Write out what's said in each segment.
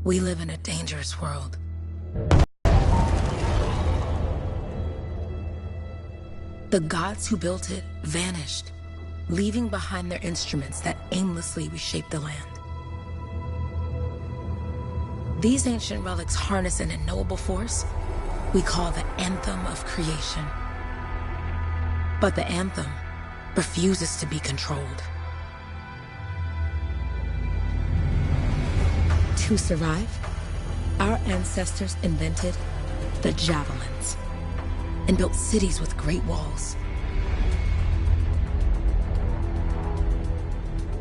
We live in a dangerous world. The gods who built it vanished, leaving behind their instruments that aimlessly reshaped the land. These ancient relics harness an unknowable force we call the Anthem of Creation. But the Anthem refuses to be controlled. To survive, our ancestors invented the javelins and built cities with great walls.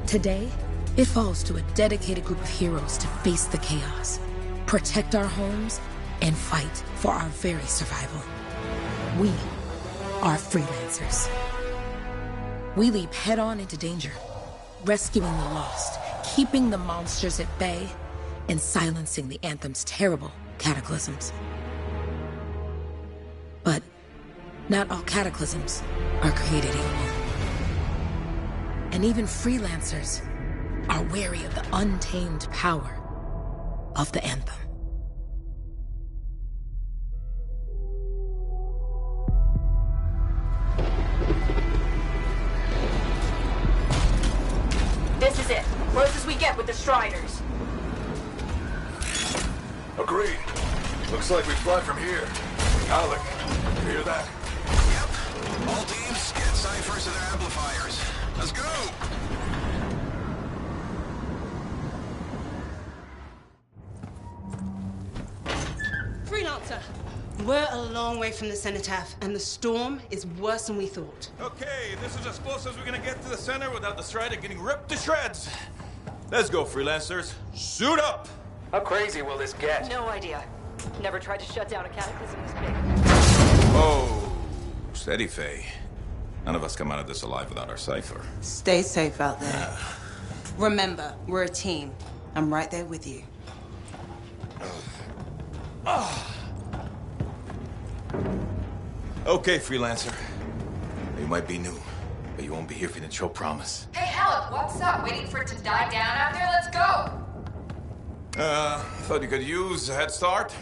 Today, it falls to a dedicated group of heroes to face the chaos, protect our homes, and fight for our very survival. We are freelancers. We leap head-on into danger, rescuing the lost, keeping the monsters at bay, and silencing the Anthem's terrible cataclysms. But not all cataclysms are created equal. And even freelancers are wary of the untamed power of the Anthem. This is it. Closest we get with the Striders. Agreed. Looks like we fly from here. Alec, you hear that? Yep. All teams, get ciphers to their amplifiers. Let's go! Freelancer! We're a long way from the cenotaph, and the storm is worse than we thought. Okay, this is as close as we're gonna get to the center without the Strider getting ripped to shreds. Let's go, freelancers. Suit up! How crazy will this get? No idea. Never tried to shut down a cataclysm this big. Oh, steady, Faye. None of us come out of this alive without our cipher. Stay safe out there. Remember, we're a team. I'm right there with you. Okay, freelancer. You might be new, but you won't be here if you didn't show promise. Hey, Alec, what's up? Waiting for it to die down out there? Let's go! Thought you could use a head start.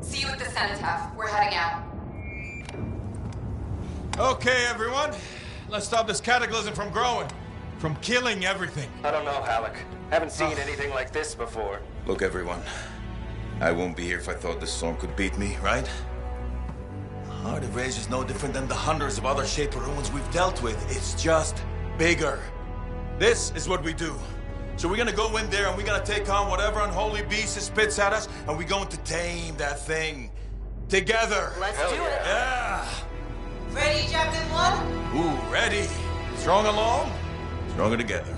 See you at the cenotaph. We're heading out. Okay, everyone. Let's stop this cataclysm from growing. From killing everything. I don't know, Alec. Haven't seen anything like this before. Look, everyone. I won't be here if I thought this storm could beat me, right? Heart of Rage is no different than the hundreds of other Shaper ruins we've dealt with. It's just bigger. This is what we do. So we're gonna go in there and we're gonna take on whatever unholy beast it spits at us, and we're going to tame that thing. Together. Let's do it. Yeah. Ready, Javelin 1? Ooh, ready. Strong along, stronger together.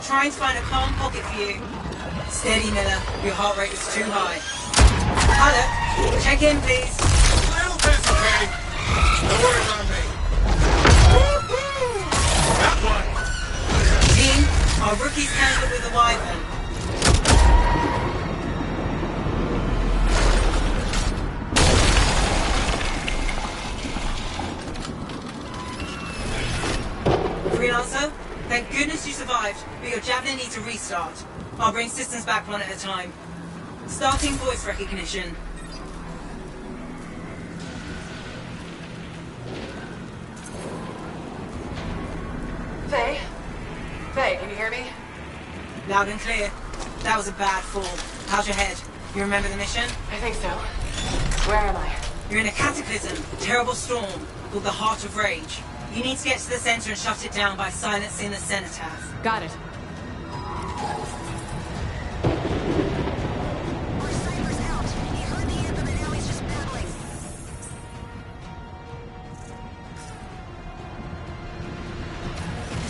Trying to find a calm pocket for you. Steady, Miller. Your heart rate is too high. Alec, check in, please. Little busy, Katie. No worries on me. That one. Team, our rookies handled with a wyvern. Freelancer? Thank goodness you survived, but your Javelin needs a restart. I'll bring systems back one at a time. Starting voice recognition. Faye? Faye, can you hear me? Loud and clear. That was a bad fall. How's your head? You remember the mission? I think so. Where am I? You're in a cataclysm, terrible storm, called the Heart of Rage. You need to get to the center and shut it down by silencing the cenotaph. Got it.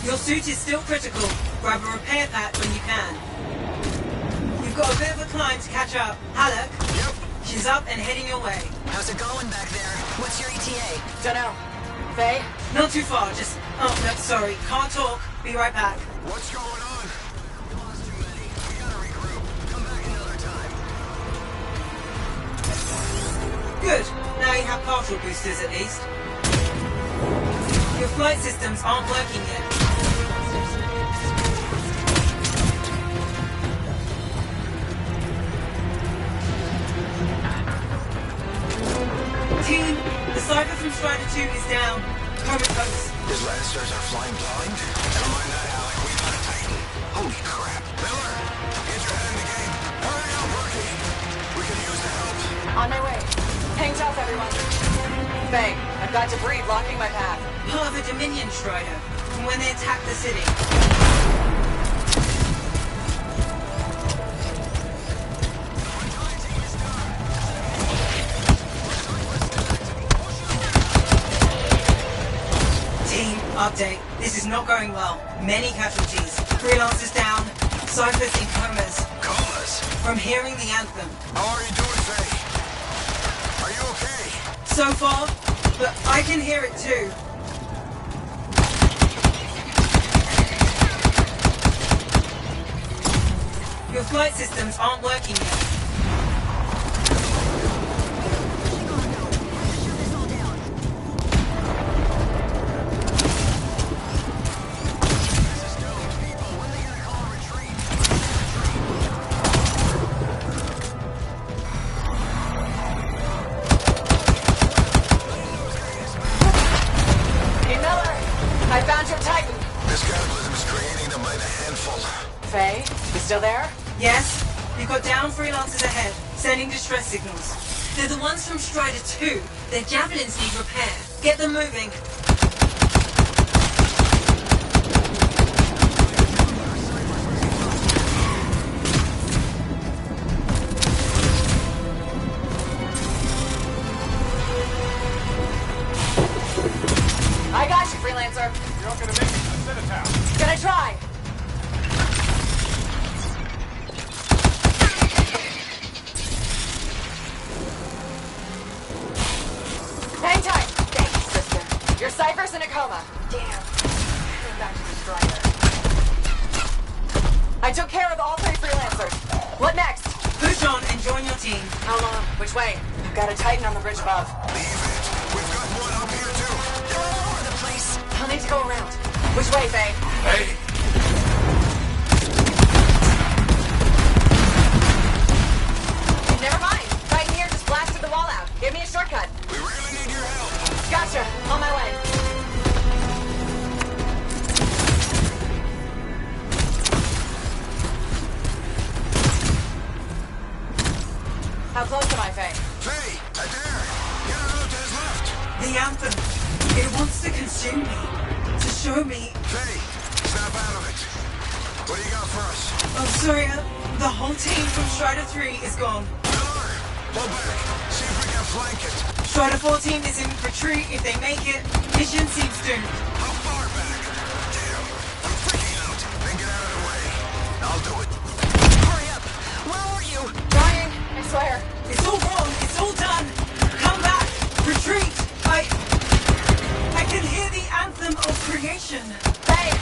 Your suit is still critical. Grab a repair pack when you can. You've got a bit of a climb to catch up. Halleck? Yep. She's up and heading your way. How's it going back there? What's your ETA? Dunno. Faye? Not too far, just... Oh, no, sorry. Can't talk. Be right back. What's going on? We lost too many. We gotta regroup. Come back another time. Good. Now you have partial boosters at least. Your flight systems aren't working yet. Team, the Cypher from Strider 2 is down. Comatose. His Lancers are flying blind? Never mind that, Alec. We got a Titan. Holy crap. Miller, get your head in the game. Hurry up, Rookie. We can use the help. On my way. Hang tough, everyone. Faye, I've got debris blocking my path. Part of a Dominion Strider, from when they attacked the city. Team, update. This is not going well. Many casualties. Freelancers down. Cyphers in comas. Comas? From hearing the anthem. How are you doing, Faye? Are you okay? So far, but I can hear it too. Your flight systems aren't working yet. Hey, Miller! I found your Titan! This cataclysm is creating them by the handful. Faye, you still there? Yes? You've got down freelancers ahead, sending distress signals. They're the ones from Strider 2. Their javelins need repair. Get them moving. I got you, Freelancer. You're not gonna make it to the Cenotaph. Gonna try. Hang tight. Thanks, sister. Your Cypher's in a coma. Damn. Going back to the Strider. I took care of all 3 Freelancers. What next? Push on and join your team. How long? Which way? I've got a Titan on the bridge above. Leave it. We've got one up here, too. They're all over the place. I'll need to go around. Which way, Faye? Hey! Never mind. Titan here just blasted the wall out. Give me a shortcut. We really need your help. Gotcha. On my way. How close am I, Faye? Faye, Adair, get her out to his left. The anthem. It wants to consume me. To show me. Faye, snap out of it. What do you got for us? Oh, sorry. The whole team from Strider 3 is gone. Miller, pull back. See if we can flank it. Strider 14 is in retreat. If they make it, mission seems doomed. How far back? Damn, I'm freaking out. Then get out of the way. I'll do it. Hurry up. Where are you? Trying. I swear. It's all wrong. It's all done. Come back. Retreat. I can hear the anthem of creation. Faye!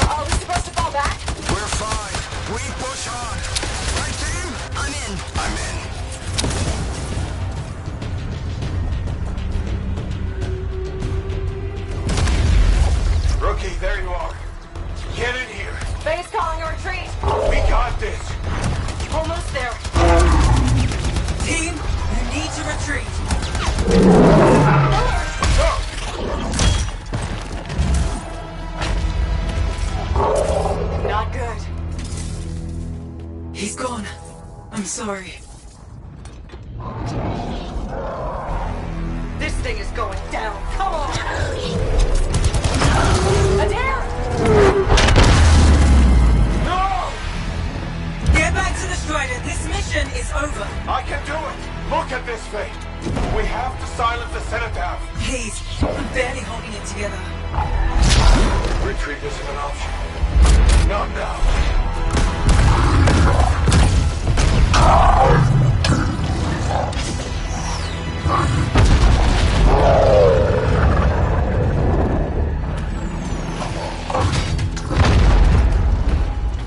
Are we supposed to fall back? We're fine. We push on. Right, team? I'm in. I'm in. Rookie, there you are. Get in here. Faye's calling a retreat. We got this. Almost there. Team, you need to retreat. Not good. He's gone. I'm sorry. This thing is going down. Come on. Adair! No! Get back to the Strider. This mission is over. I can do it. Look at this, Faye. We have to silence the Cenotaph. Please, I'm barely holding it together. Retreat isn't an option. Not now.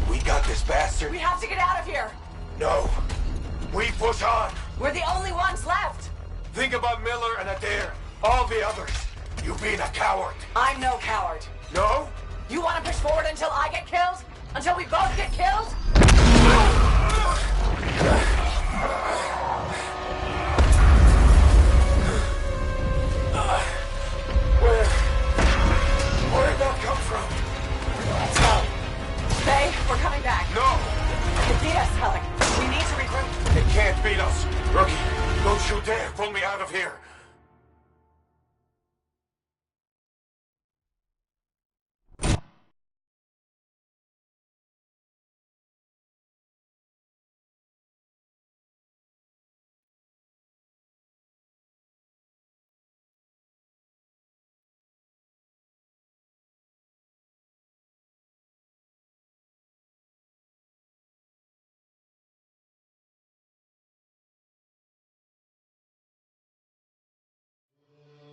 We got this bastard. We have to get out of here. No. We push on. We're the only ones left. Think about Miller and Adair. All the others. You being a coward. I'm no coward. No? You want to push forward until I get killed? Until we both get killed? Where'd that come from? Faye, we're coming back. No! They beat us, Alec. We need to regroup. They can't beat us. Rookie, don't you dare pull me out of here.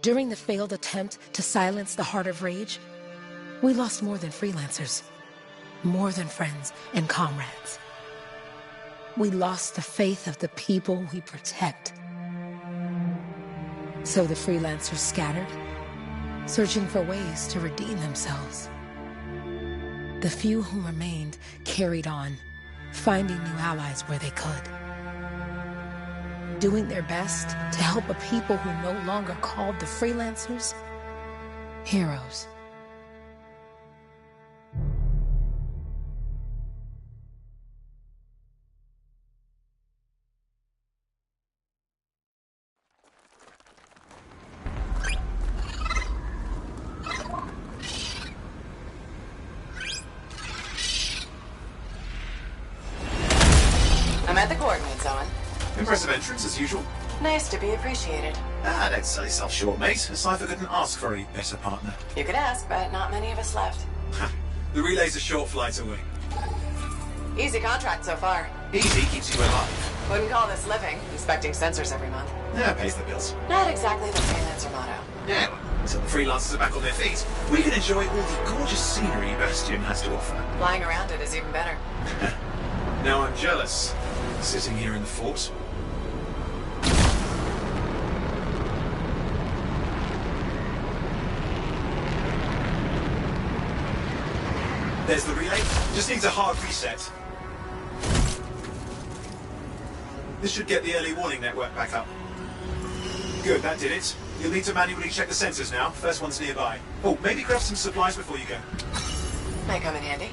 During the failed attempt to silence the Heart of Rage, we lost more than freelancers, more than friends and comrades. We lost the faith of the people we protect. So the freelancers scattered, searching for ways to redeem themselves. The few who remained carried on, finding new allies where they could. Doing their best to help a people who no longer called the freelancers heroes. I'm at the coordinates, Owen. Impressive entrance, as usual. Nice to be appreciated. Don't sell yourself short, mate. A cipher couldn't ask for a better partner. You could ask, but not many of us left. The relay's a short flight away. Easy contract so far. Easy keeps you alive. Wouldn't call this living, inspecting sensors every month. Yeah, pays the bills. Not exactly the freelancer motto. Yeah, well, until the freelancers are back on their feet, we can enjoy all the gorgeous scenery Bastion has to offer. Flying around it is even better. Now I'm jealous, sitting here in the fort. There's the relay. Just needs a hard reset. This should get the early warning network back up. Good, that did it. You'll need to manually check the sensors now. First one's nearby. Oh, maybe grab some supplies before you go. Might come in handy.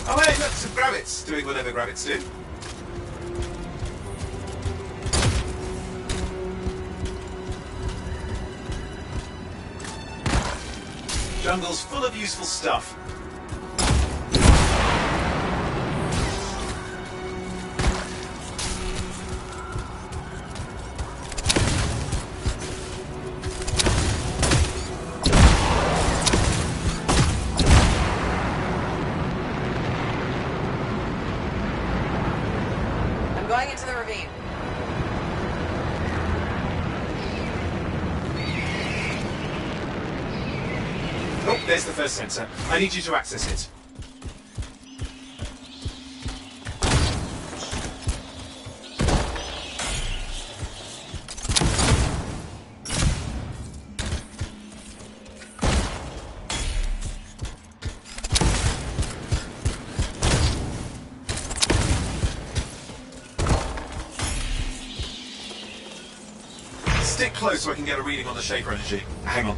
Oh, hey, look, some grabbits. Doing whatever grabbits do. Jungle's full of useful stuff. I'm going into the ravine. Oh, there's the first sensor. I need you to access it. Stick close so I can get a reading on the Shaper energy. Hang on.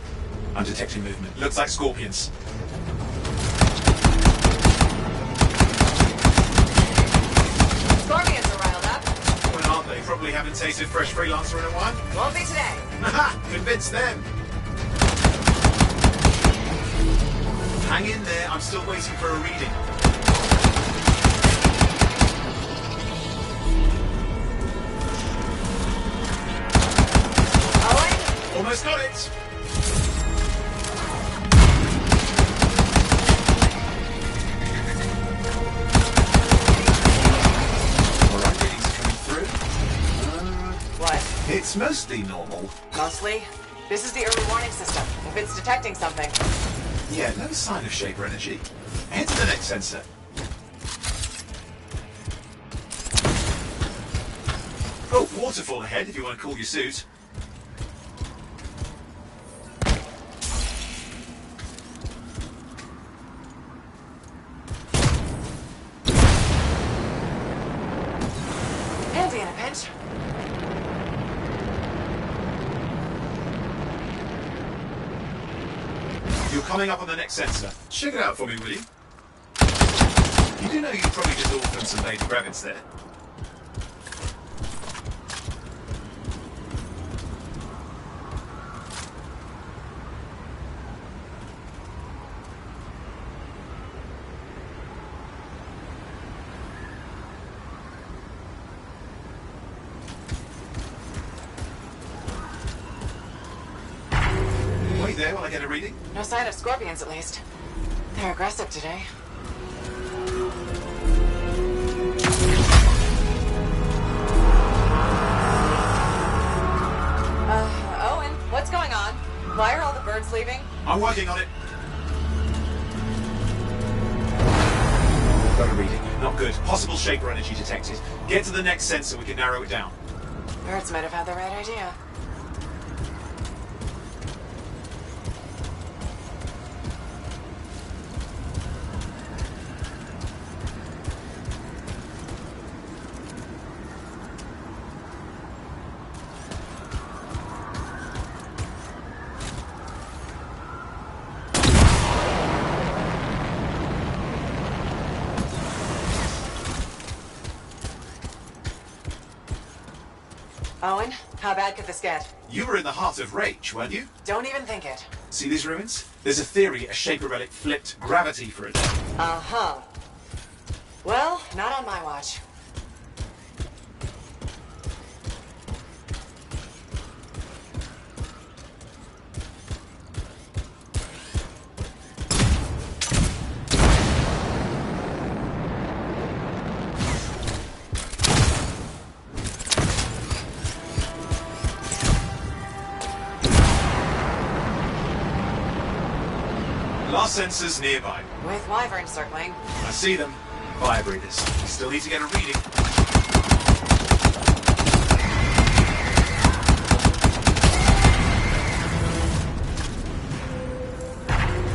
I'm detecting movement. Looks like scorpions. Scorpions are riled up. Well, aren't they? Probably haven't tasted fresh freelancer in a while. Won't be today. Aha! Convince them. Hang in there, I'm still waiting for a reading. Owen? Almost got it! Alright, readings are coming through. What? It's mostly normal. Mostly? This is the early warning system. If it's detecting something. Yeah, no sign of Shaper energy. Head to the next sensor. Oh, waterfall ahead if you want to cool your suit. Handy in a pinch. You're coming up on the next sensor. Check it out for me, will you? You do know you probably just orphaned some baby rabbits there. Wait there while I get a reading. No sign of scorpions, at least. They're aggressive today. Owen, what's going on? Why are all the birds leaving? I'm working on it. Got a reading. Not good. Possible Shaper energy detected. Get to the next sensor, we can narrow it down. Birds might have had the right idea. Owen, how bad could this get? You were in the heart of Rage, weren't you? Don't even think it. See these ruins? There's a theory a Shaper relic flipped gravity for a day. Uh-huh. Well, not on my watch. Last sensors nearby. With wyverns circling. I see them. Fire breathers. Still need to get a reading.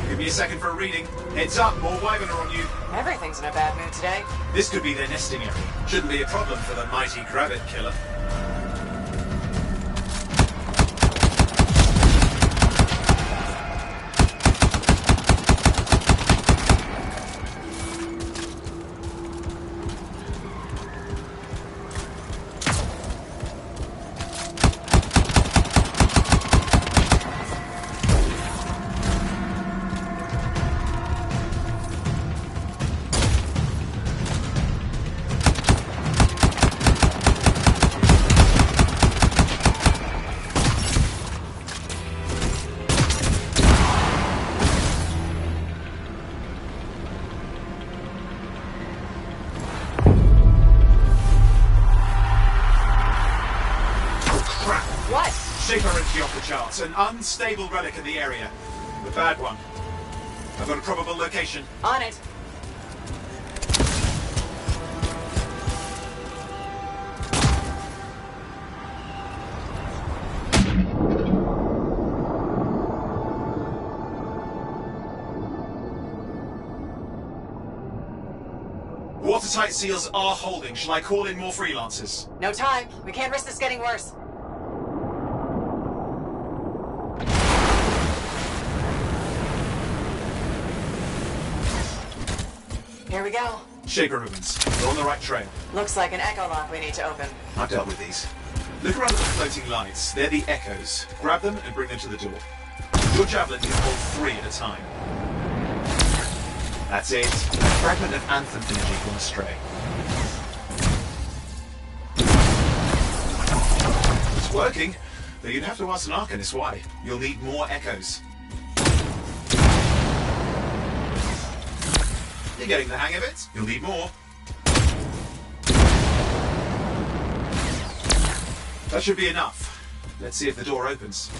Give me a second for a reading. Heads up, more wyvern are on you. Everything's in a bad mood today. This could be their nesting area. Shouldn't be a problem for the mighty Grabbit killer. Shaper energy off the charts. An unstable relic in the area. The bad one. I've got a probable location. On it. Watertight seals are holding. Shall I call in more freelancers? No time. We can't risk this getting worse. Here we go. Shaper ruins. We're on the right trail. Looks like an echo lock we need to open. I've dealt with these. Look around at the floating lights. They're the echoes. Grab them and bring them to the door. Your javelin can hold 3 at a time. That's it. A fragment of Anthem energy gone astray. It's working, though you'd have to ask an Arcanist why. You'll need more echoes. You're getting the hang of it. You'll need more. That should be enough. Let's see if the door opens.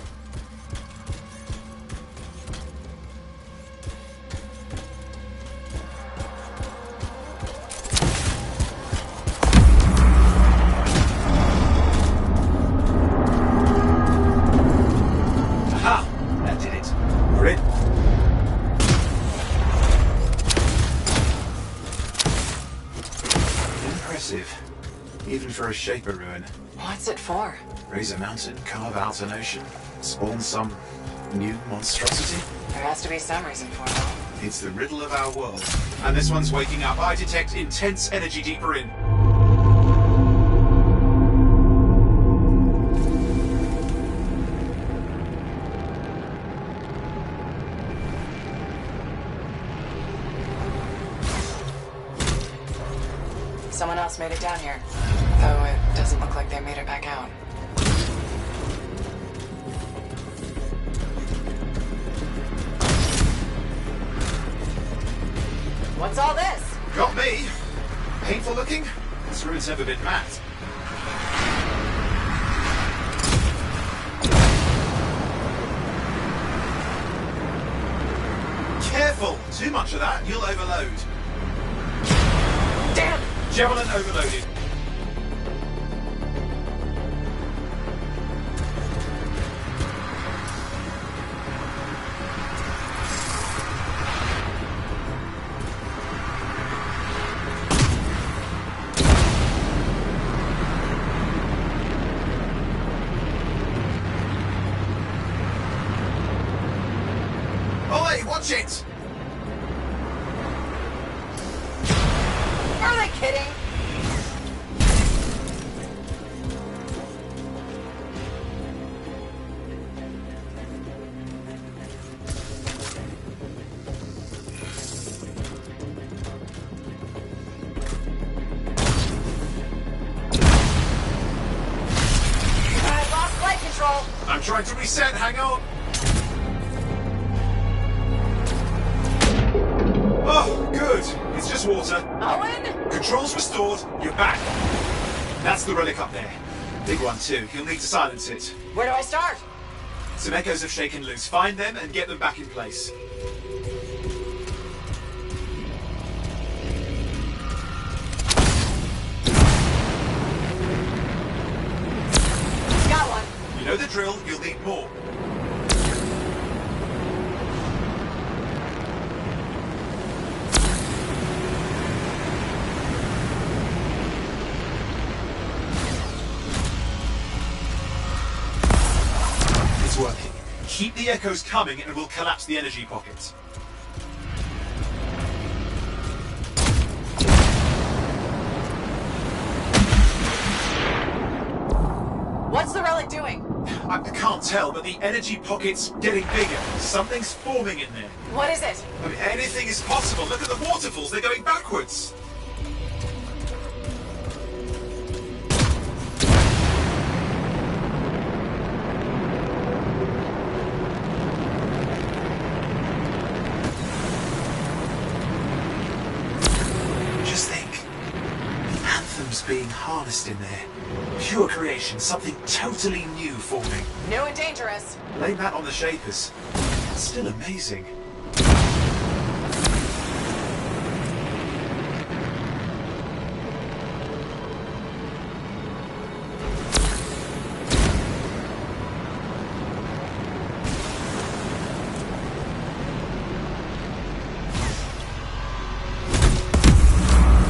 Aha! That did it. We're in. Impressive. Even for a Shaper ruin. What's it for? Raise a mountain, carve out an ocean, spawn some new monstrosity? There has to be some reason for it all. It's the riddle of our world. And this one's waking up. I detect intense energy deeper in. Someone else made it down here. Though it doesn't look like they made it back out. What's all this? Got me. Painful looking? This ruin's never been mapped. Careful! Too much of that, you'll overload. Damn! Javelin overloaded. Oi, watch it! Are they kidding? I lost flight control. I'm trying to reset, hang on. Oh, good. It's just water. Owen? Controls restored, you're back. That's the relic up there. Big one too, you'll need to silence it. Where do I start? Some echoes have shaken loose. Find them and get them back in place. Got one. You know the drill, you'll need more. It's working. Keep the echoes coming and we'll collapse the energy pockets. What's the relic doing? I can't tell, but the energy pocket's getting bigger. Something's forming in there. What is it? I mean, anything is possible. Look at the waterfalls, they're going backwards. Just think. The Anthem's being harnessed in there. Pure creation, something totally new forming. New and dangerous. Blame that on the Shapers. It's still amazing.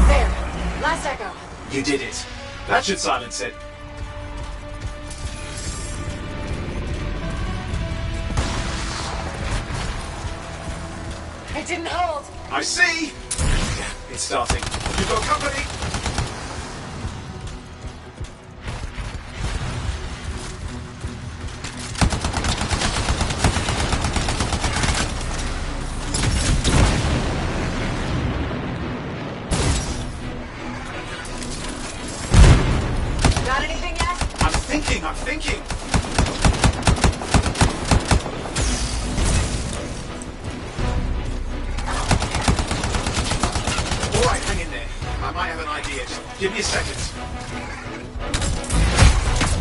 There. Last echo. You did it. That should silence it. It didn't hold. I see! Yeah, it's starting. You've got company!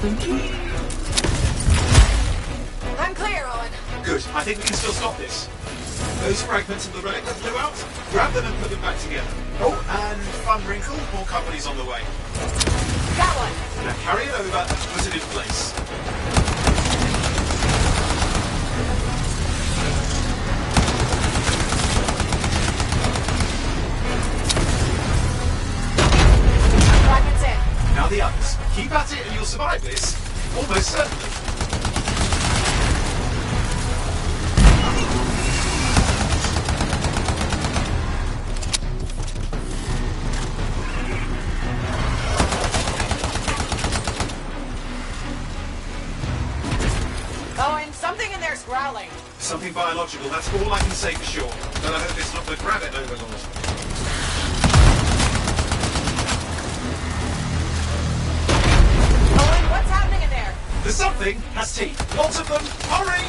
I'm clear, Owen. Good. I think we can still stop this. Those fragments of the relic that blew out, grab them and put them back together. Oh, and fun wrinkle, more companies on the way. Got one. Now carry it over and put it in place. Fragments in. Now the others. Keep at it and you'll survive this. Almost certainly. Owen, something in there's growling. Something biological, that's all I can say for sure. But I hope it's not the gravit overlord. Owen, what's happening in there? The something has teeth. Lots of them. Hurry!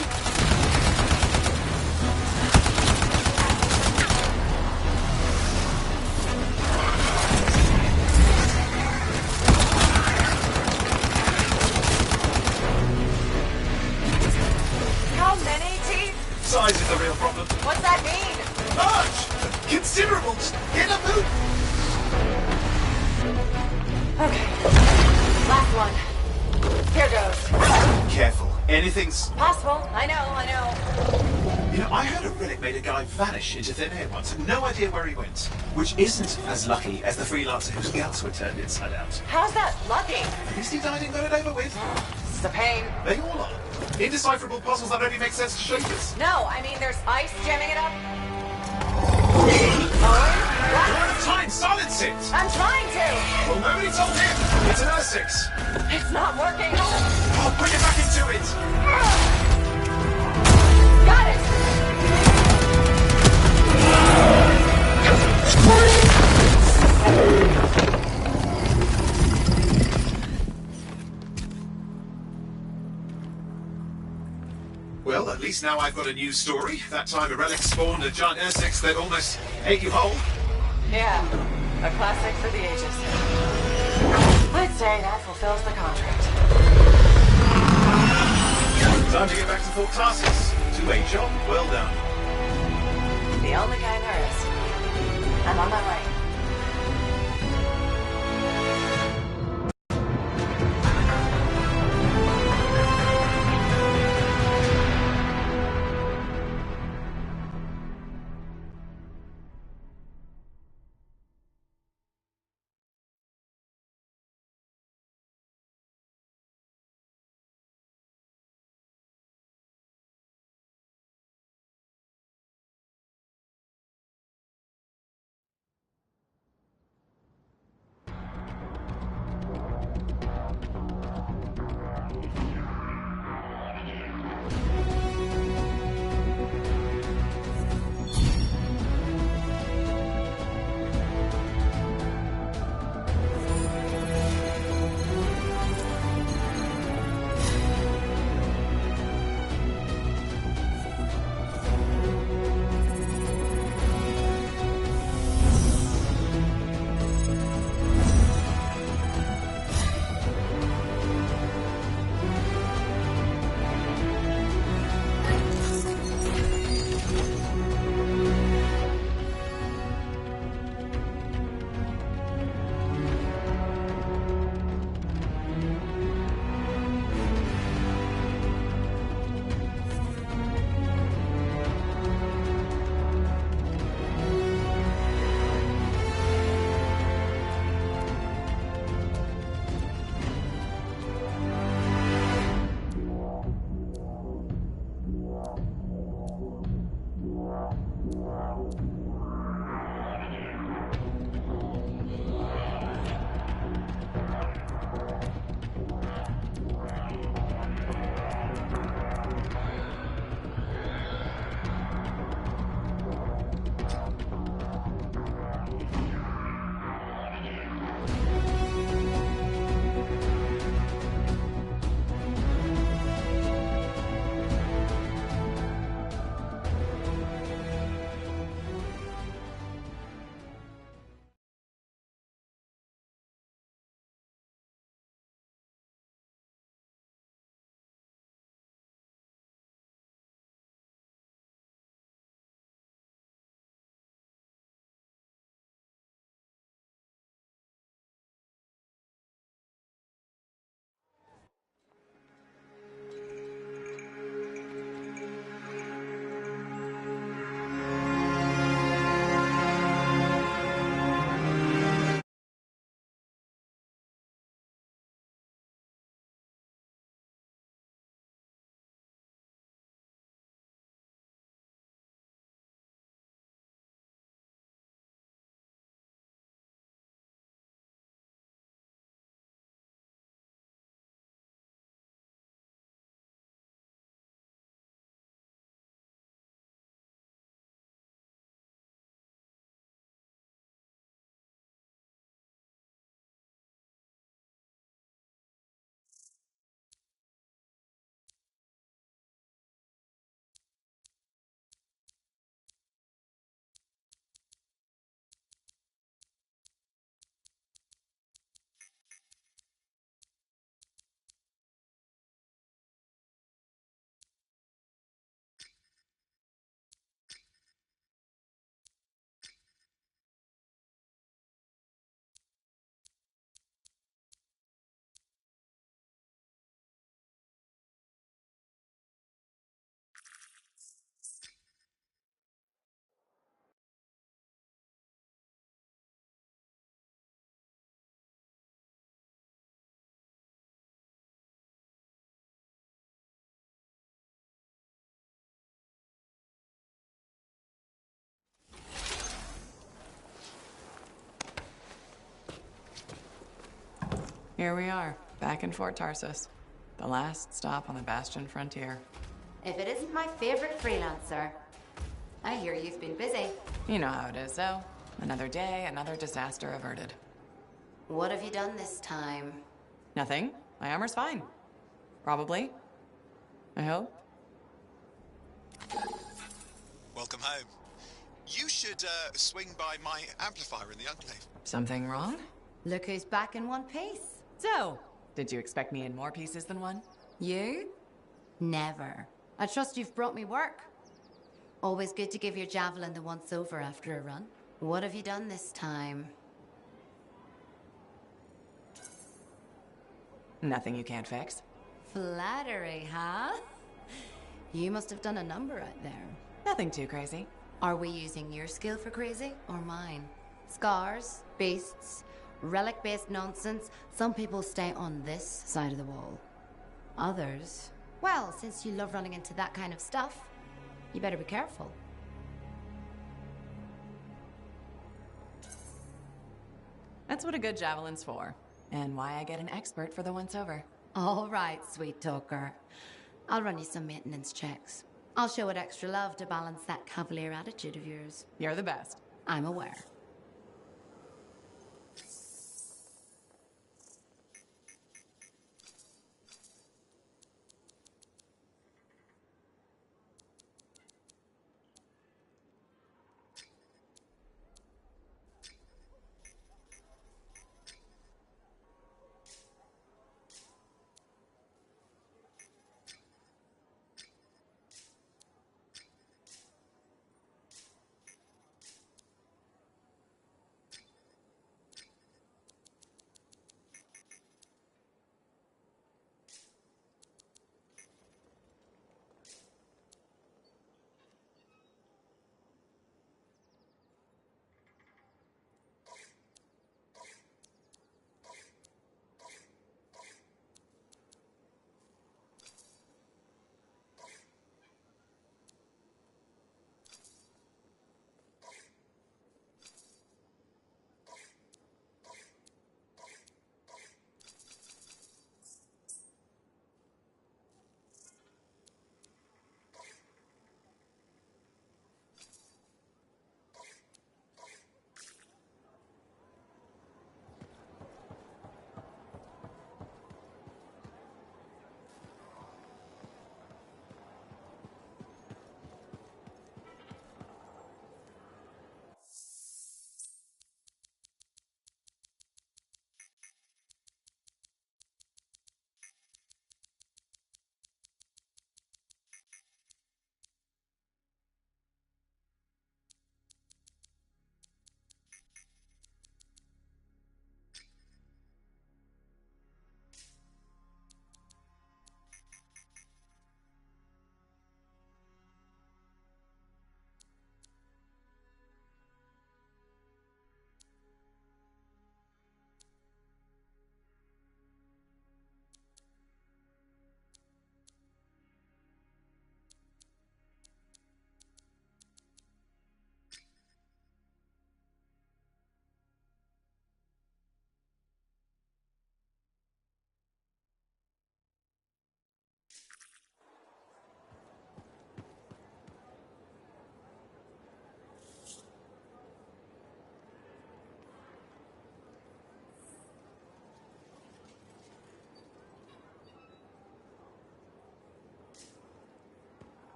How many teeth? Size is the real problem. What's that mean? Large! Considerable! Get a move! Okay. Last one. Here goes. Careful. Anything's... Possible. I know. You know, I heard a relic made a guy vanish into thin air once. No idea where he went. Which isn't as lucky as the freelancer whose guts were turned inside out. How's that lucky? At least he died and got it over with. This is a pain. They all are. Indecipherable puzzles that only make sense to shapers. No, I mean there's ice jamming it up. Owen? What? You're out of time! Silence it! I'm trying to. Well, nobody told him. It's an Ursix. It's not working. I'll put it back into it. Got it. Well, at least now I've got a new story. That time a relic spawned a giant Ursix that almost ate you whole. Yeah, a classic for the ages. I'd say that fulfills the contract. Time to get back to Fort Tarsis. To a job well done. The only kind there is. I'm on my way. Here we are, back in Fort Tarsus. The last stop on the Bastion frontier. If it isn't my favorite freelancer. I hear you've been busy. You know how it is, though. Another day, another disaster averted. What have you done this time? Nothing. My armor's fine. Probably. I hope. Welcome home. You should swing by my amplifier in the Enclave. Something wrong? Look who's back in one piece. So, did you expect me in more pieces than one? You? Never. I trust you've brought me work. Always good to give your javelin the once-over after a run. What have you done this time? Nothing you can't fix. Flattery, huh? You must have done a number out there. Nothing too crazy. Are we using your skill for crazy or mine? Scars, beasts, relic-based nonsense. Some people stay on this side of the wall. Others, well, since you love running into that kind of stuff, you better be careful. That's what a good javelin's for, and why I get an expert for the once-over. All right, sweet talker. I'll run you some maintenance checks. I'll show it extra love to balance that cavalier attitude of yours. You're the best. I'm aware.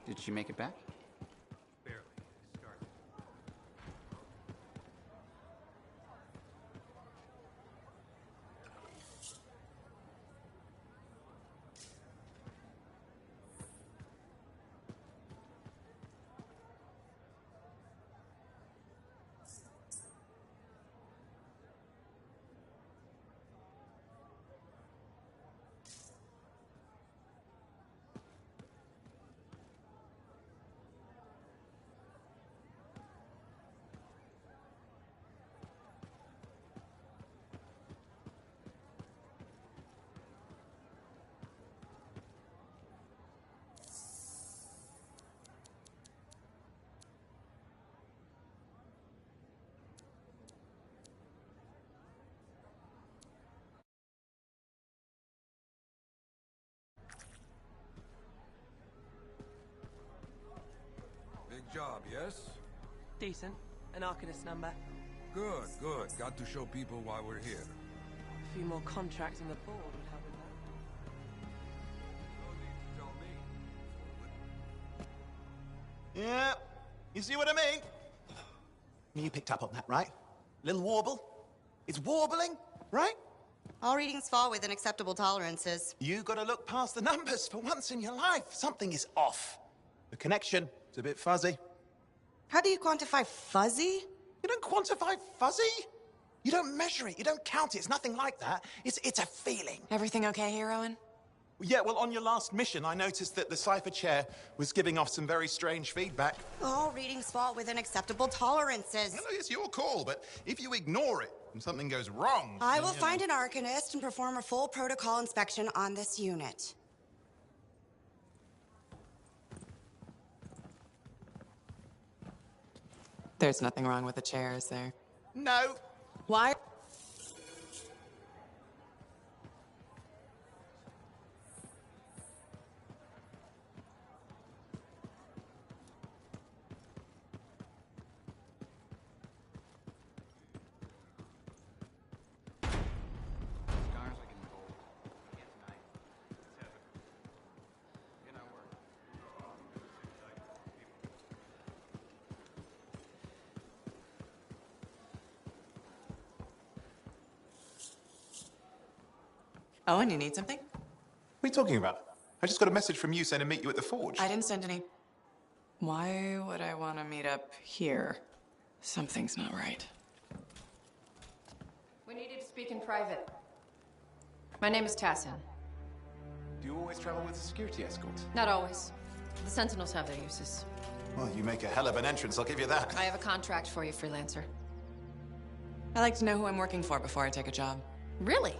Did she make it back? Barely. Started. job, yes? Decent. An Arcanist number. Good, good. Got to show people why we're here. A few more contracts on the board would help with that. Yeah, you see what I mean? You picked up on that, right? Little warble? It's warbling, right? All readings fall within acceptable tolerances. You gotta look past the numbers for once in your life. Something is off. The connection is a bit fuzzy. How do you quantify fuzzy? You don't quantify fuzzy? You don't measure it, you don't count it, it's nothing like that. It's a feeling. Everything okay here, Owen? Yeah, well, on your last mission, I noticed that the Cypher Chair was giving off some very strange feedback. All readings fall within acceptable tolerances. Well, it's your call, but if you ignore it and something goes wrong... I will find an Arcanist and perform a full protocol inspection on this unit. There's nothing wrong with the chair, is there? No. Why? Owen, you need something? What are you talking about? I just got a message from you saying to meet you at the forge. I didn't send any. Why would I want to meet up here? Something's not right. We needed to speak in private. My name is Tassin. Do you always travel with a security escort? Not always. The Sentinels have their uses. Well, you make a hell of an entrance, I'll give you that. I have a contract for you, freelancer. I like to know who I'm working for before I take a job. Really?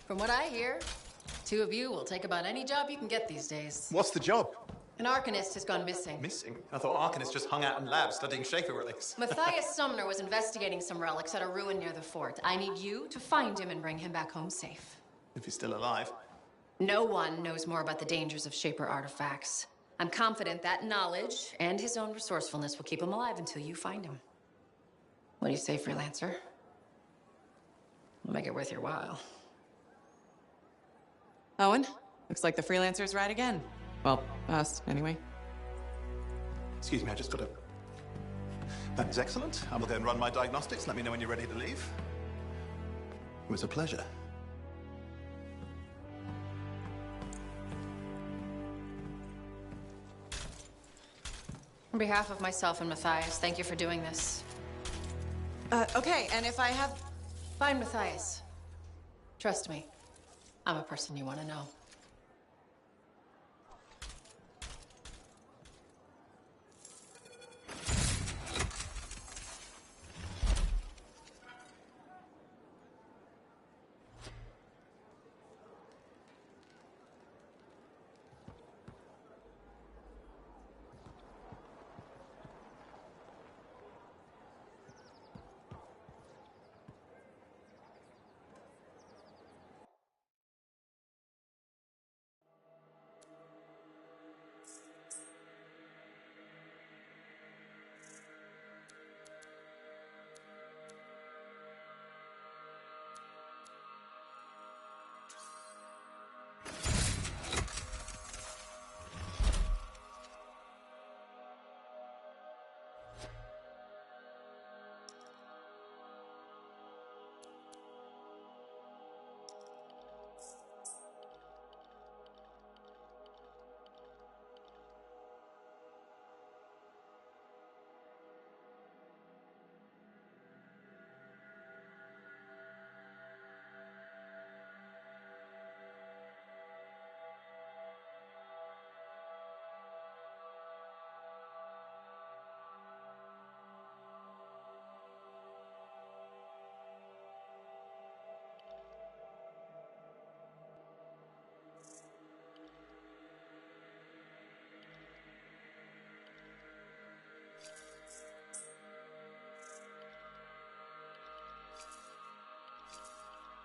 From what I hear, two of you will take about any job you can get these days. What's the job? An Arcanist has gone missing. Missing? I thought Arcanists just hung out in labs studying Shaper relics. Matthias Sumner was investigating some relics at a ruin near the fort. I need you to find him and bring him back home safe. If he's still alive. No one knows more about the dangers of Shaper artifacts. I'm confident that knowledge and his own resourcefulness will keep him alive until you find him. What do you say, freelancer? We'll make it worth your while. Owen, looks like the freelancer's right again. Well, us, anyway. Excuse me, I just got a... That is excellent. I will then run my diagnostics. Let me know when you're ready to leave. It was a pleasure. On behalf of myself and Matthias, thank you for doing this. Okay, and if I have... Fine, Matthias. Trust me. I'm a person you want to know.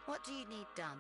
What do you need done?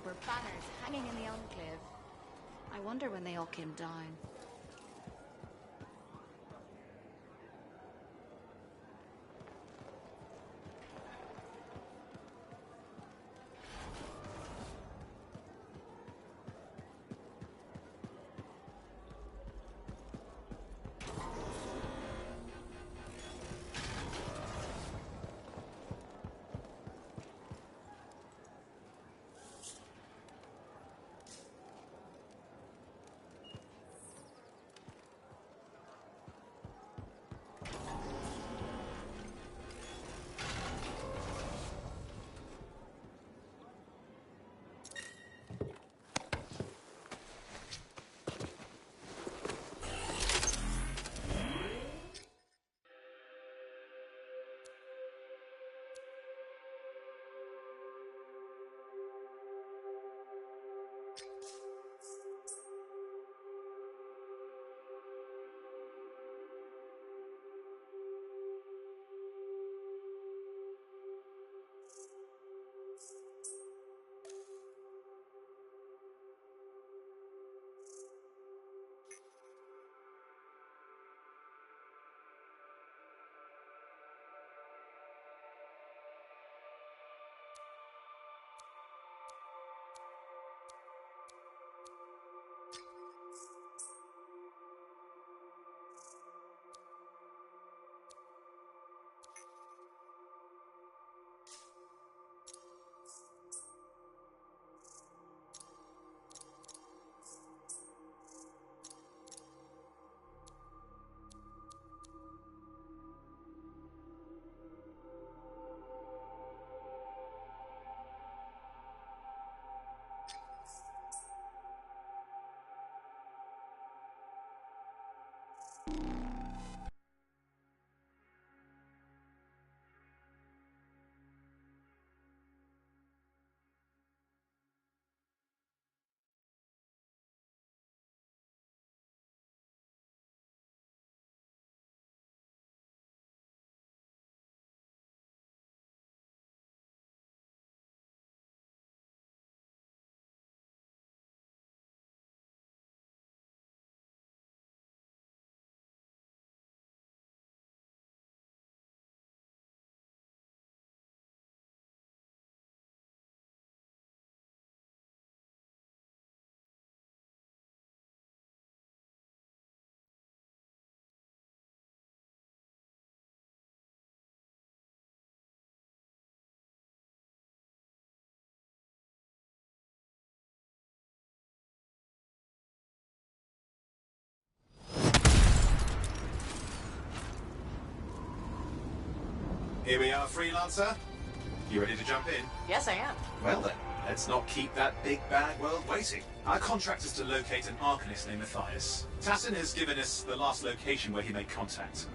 there were banners hanging in the enclave. I wonder when they all came down. Here we are, Freelancer. You ready to jump in? Yes, I am. Well then, let's not keep that big bad world waiting. Our contract is to locate an Arcanist named Matthias. Tassin has given us the last location where he made contact.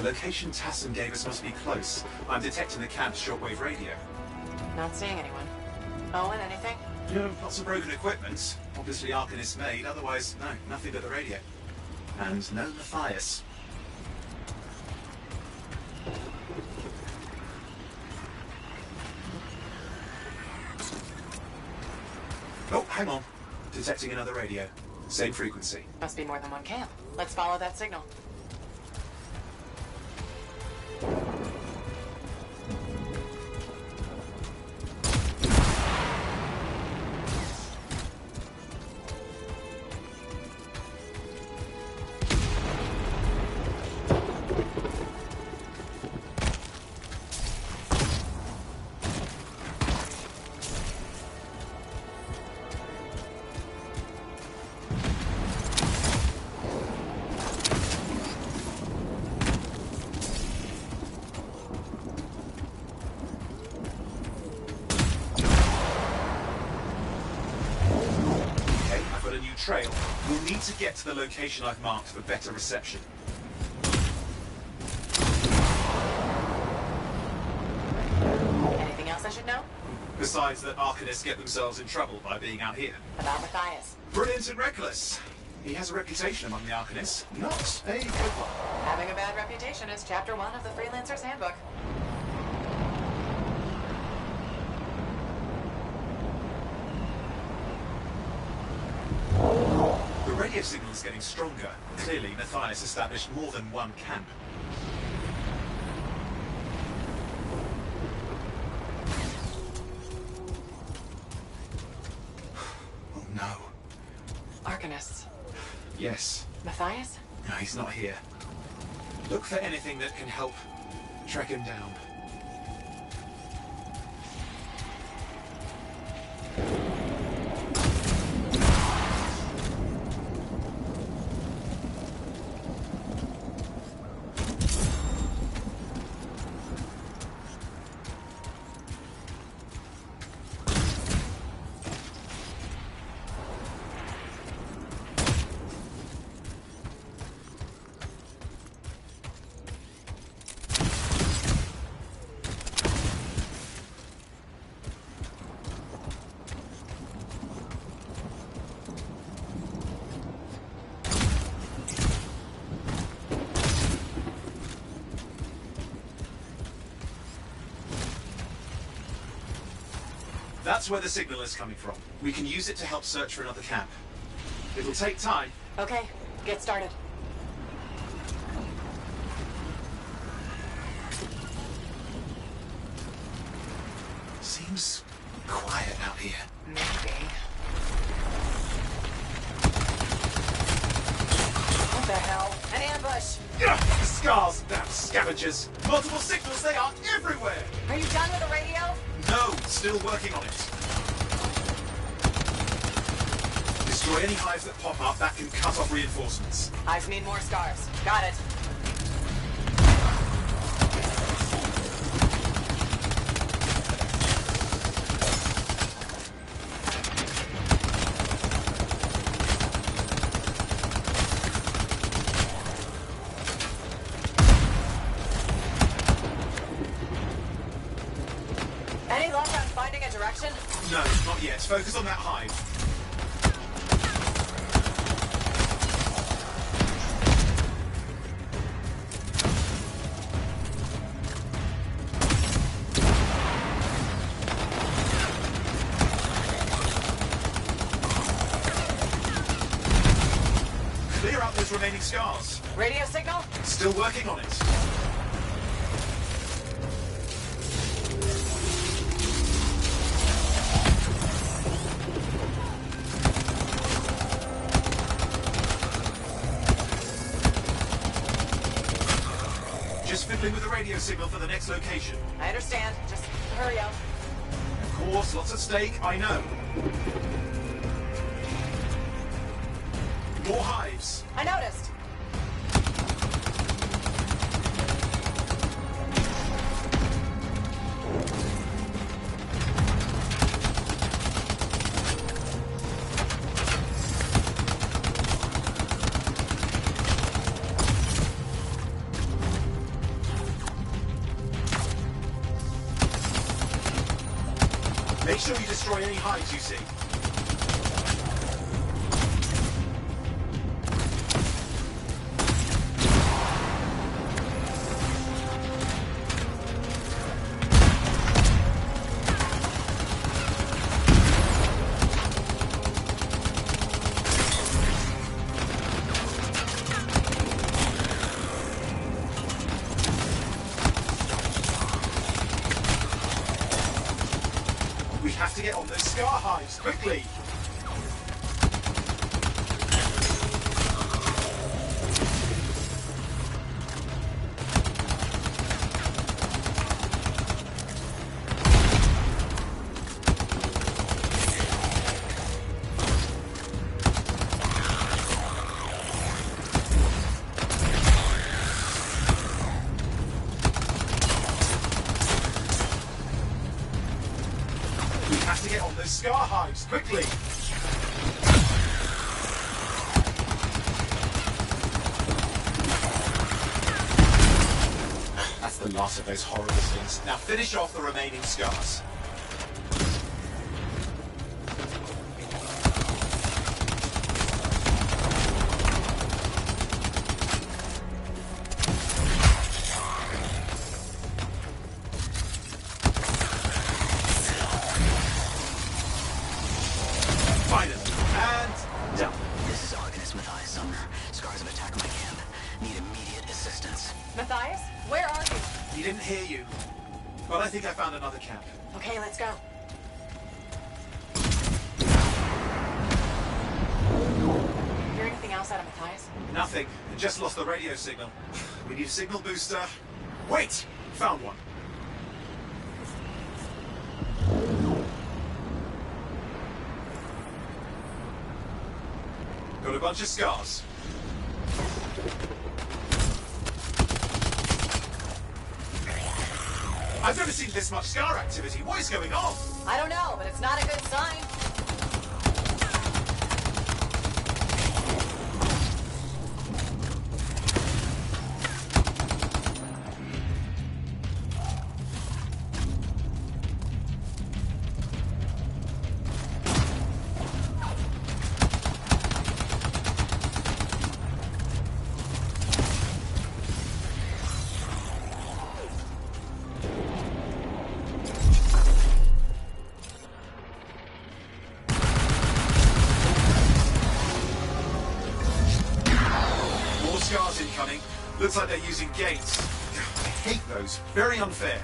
location Tassim gave us must be close. I'm detecting the camp's shortwave radio. Not seeing anyone. Owen, anything? Yeah, lots of broken equipment. Obviously Arcanist made, otherwise, no, nothing but the radio. And no Matthias. Oh, hang on. Detecting another radio. Same frequency. Must be more than one camp. Let's follow that signal. Trail. We'll need to get to the location I've marked for better reception. Anything else I should know? Besides that Arcanists get themselves in trouble by being out here. About Matthias. Brilliant and reckless. He has a reputation among the Arcanists. Not a good one. Having a bad reputation is chapter 1 of the Freelancer's Handbook. The radio signal is getting stronger. Clearly, Matthias established more than one camp. Oh no. Arcanists. Yes. Matthias? No, he's not here. Look for anything that can help track him down. That's where the signal is coming from. We can use it to help search for another camp. It'll take time. Okay, get started. Seems quiet out here. Maybe. What the hell? An ambush! Ugh, scars, damn scavengers! Multiple signals, they are everywhere! Are you done with the radio? No, still working on it. Destroy any hives that pop up, that can cut off reinforcements. Hives need more scars. Got it. Any luck on finding a direction? No, not yet. Focus on that hive. Clear out those remaining scars. Radio signal? Still working on it. Just fiddling with the radio signal for the next location. I understand. Just hurry up. Of course, lots at stake, I know. More hives. I noticed. destroy any hides you see. We have to get on those scar hives, quickly! We have to get on those scar hives, quickly! That's the last of those horrible things. Now finish off the remaining scars. Finally, and done. This is Arcanist Matthias Sumner. Scars have attacked my camp. Need immediate assistance. Matthias, where are you? He didn't hear you. But I think I found another camp. Okay, let's go. Hear anything else out of Matthias? Nothing. It just lost the radio signal. We need a signal booster. Wait! Found one. Got a bunch of scars. I've never seen this much scar activity. What is going on? I don't know, but it's not a good sign. More scars incoming. Looks like they're using gates. I hate those. Very unfair.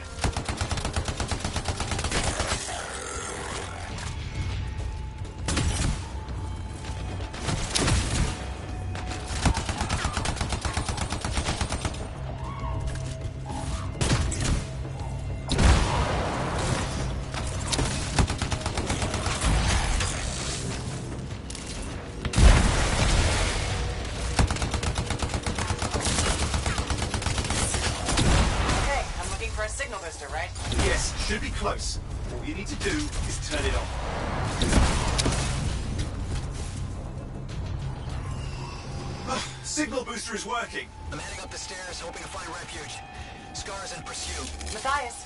Okay, I'm looking for a signal booster, right? Yes, should be close. All you need to do is turn it on. Signal booster is working. I'm heading up the stairs, hoping to find refuge. Scars in pursuit. Matthias,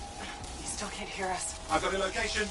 he still can't hear us. I've got a location.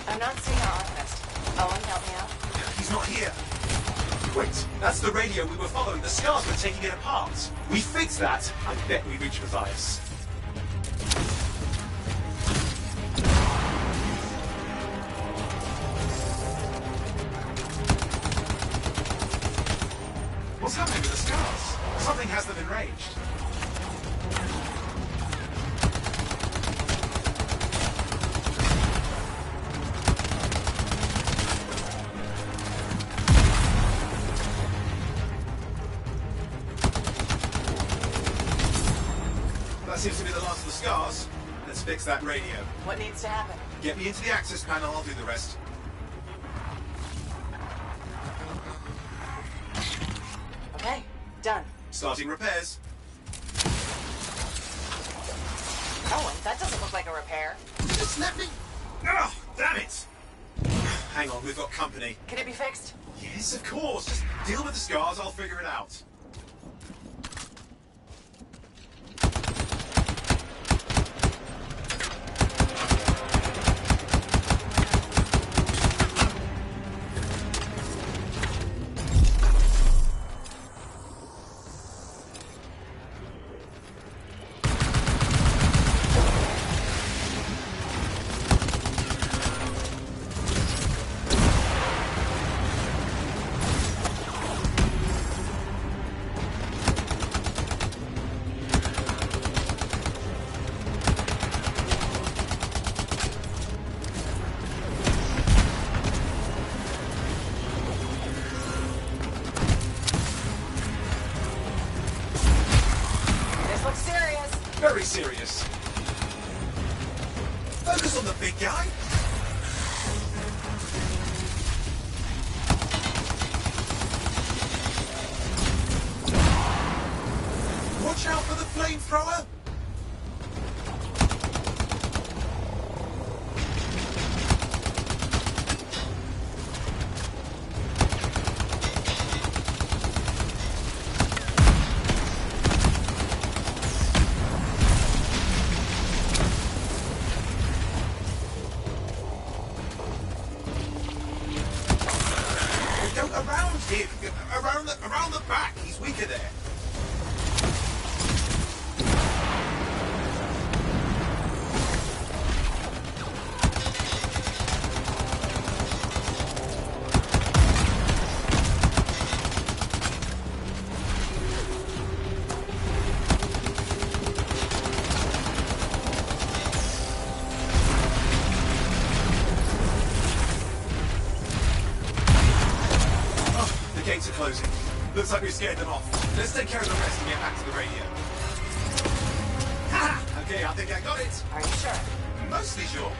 I'm not seeing our Arcanist. Owen, help me out. He's not here. Wait, that's the radio we were following. The scars were taking it apart. We fixed that. I bet we reached Matthias. What's happening with the scars? Something has them enraged. That seems to be the last of the scars. Let's fix that radio. What needs to happen? Get me into the access panel, I'll do the rest. Okay, done. Starting repairs. Oh, that doesn't look like a repair. Just let me... Oh, damn it! Hang on, we've got company. Can it be fixed? Yes, of course. Just deal with the scars, I'll figure it out. Very serious. Focus on the big guy. Watch out for the flamethrower. Around him! Around the back! He's weaker there! Gates are closing. Looks like we scared them off. Let's take care of the rest and get back to the radio. Ha! Okay, I think I got it. Are you sure? Mostly sure.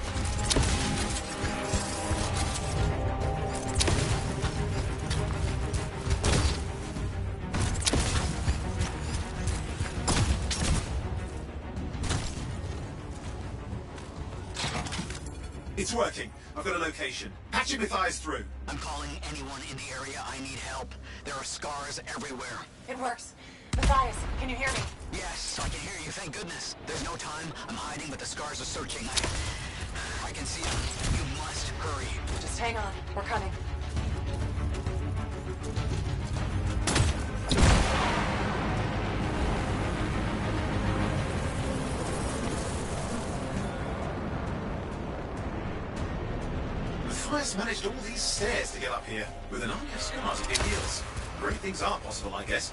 It's working. I've got a location. Patching Matthias through. I'm calling anyone in the area. I need help. There are scars everywhere. It works. Matthias, can you hear me? Yes, I can hear you. Thank goodness. There's no time. I'm hiding, but the scars are searching. I can see them. You must hurry. Just hang on. We're coming. Matthias managed all these stairs to get up here. With an army of scars at his heels. Great things are possible, I guess.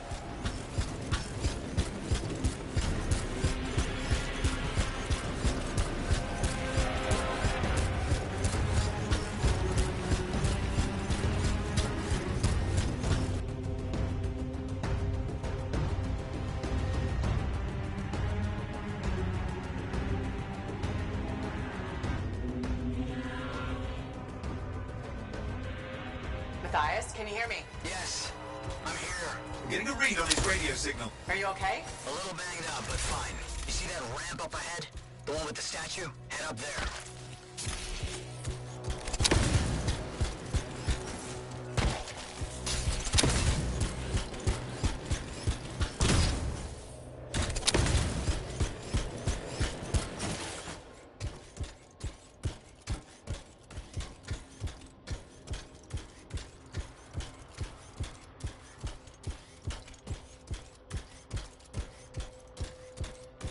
Matthias, can you hear me? Yes, I'm here. I'm getting a read on his radio signal. Are you okay? A little banged up, but fine. You see that ramp up ahead? The one with the statue? Head up there.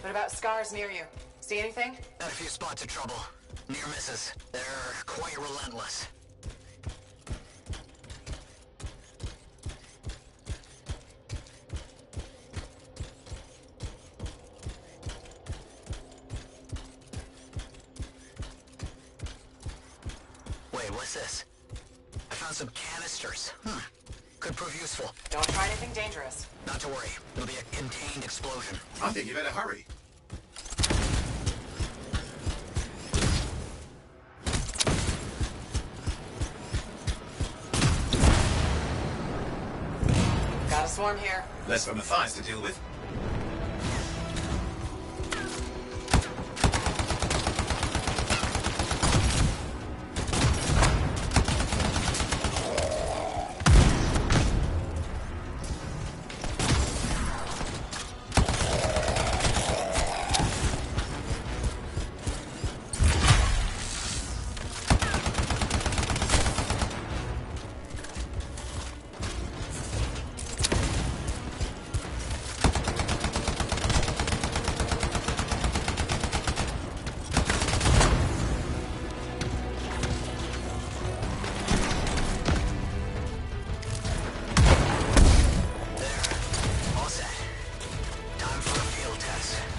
What about scars near you? See anything? Got a few spots of trouble. Near misses. They're quite relentless. What's this? I found some canisters. Could prove useful. Don't try anything dangerous. Not to worry. It'll be a contained explosion. I think you better hurry. Got a swarm here. Less for Matthias to deal with.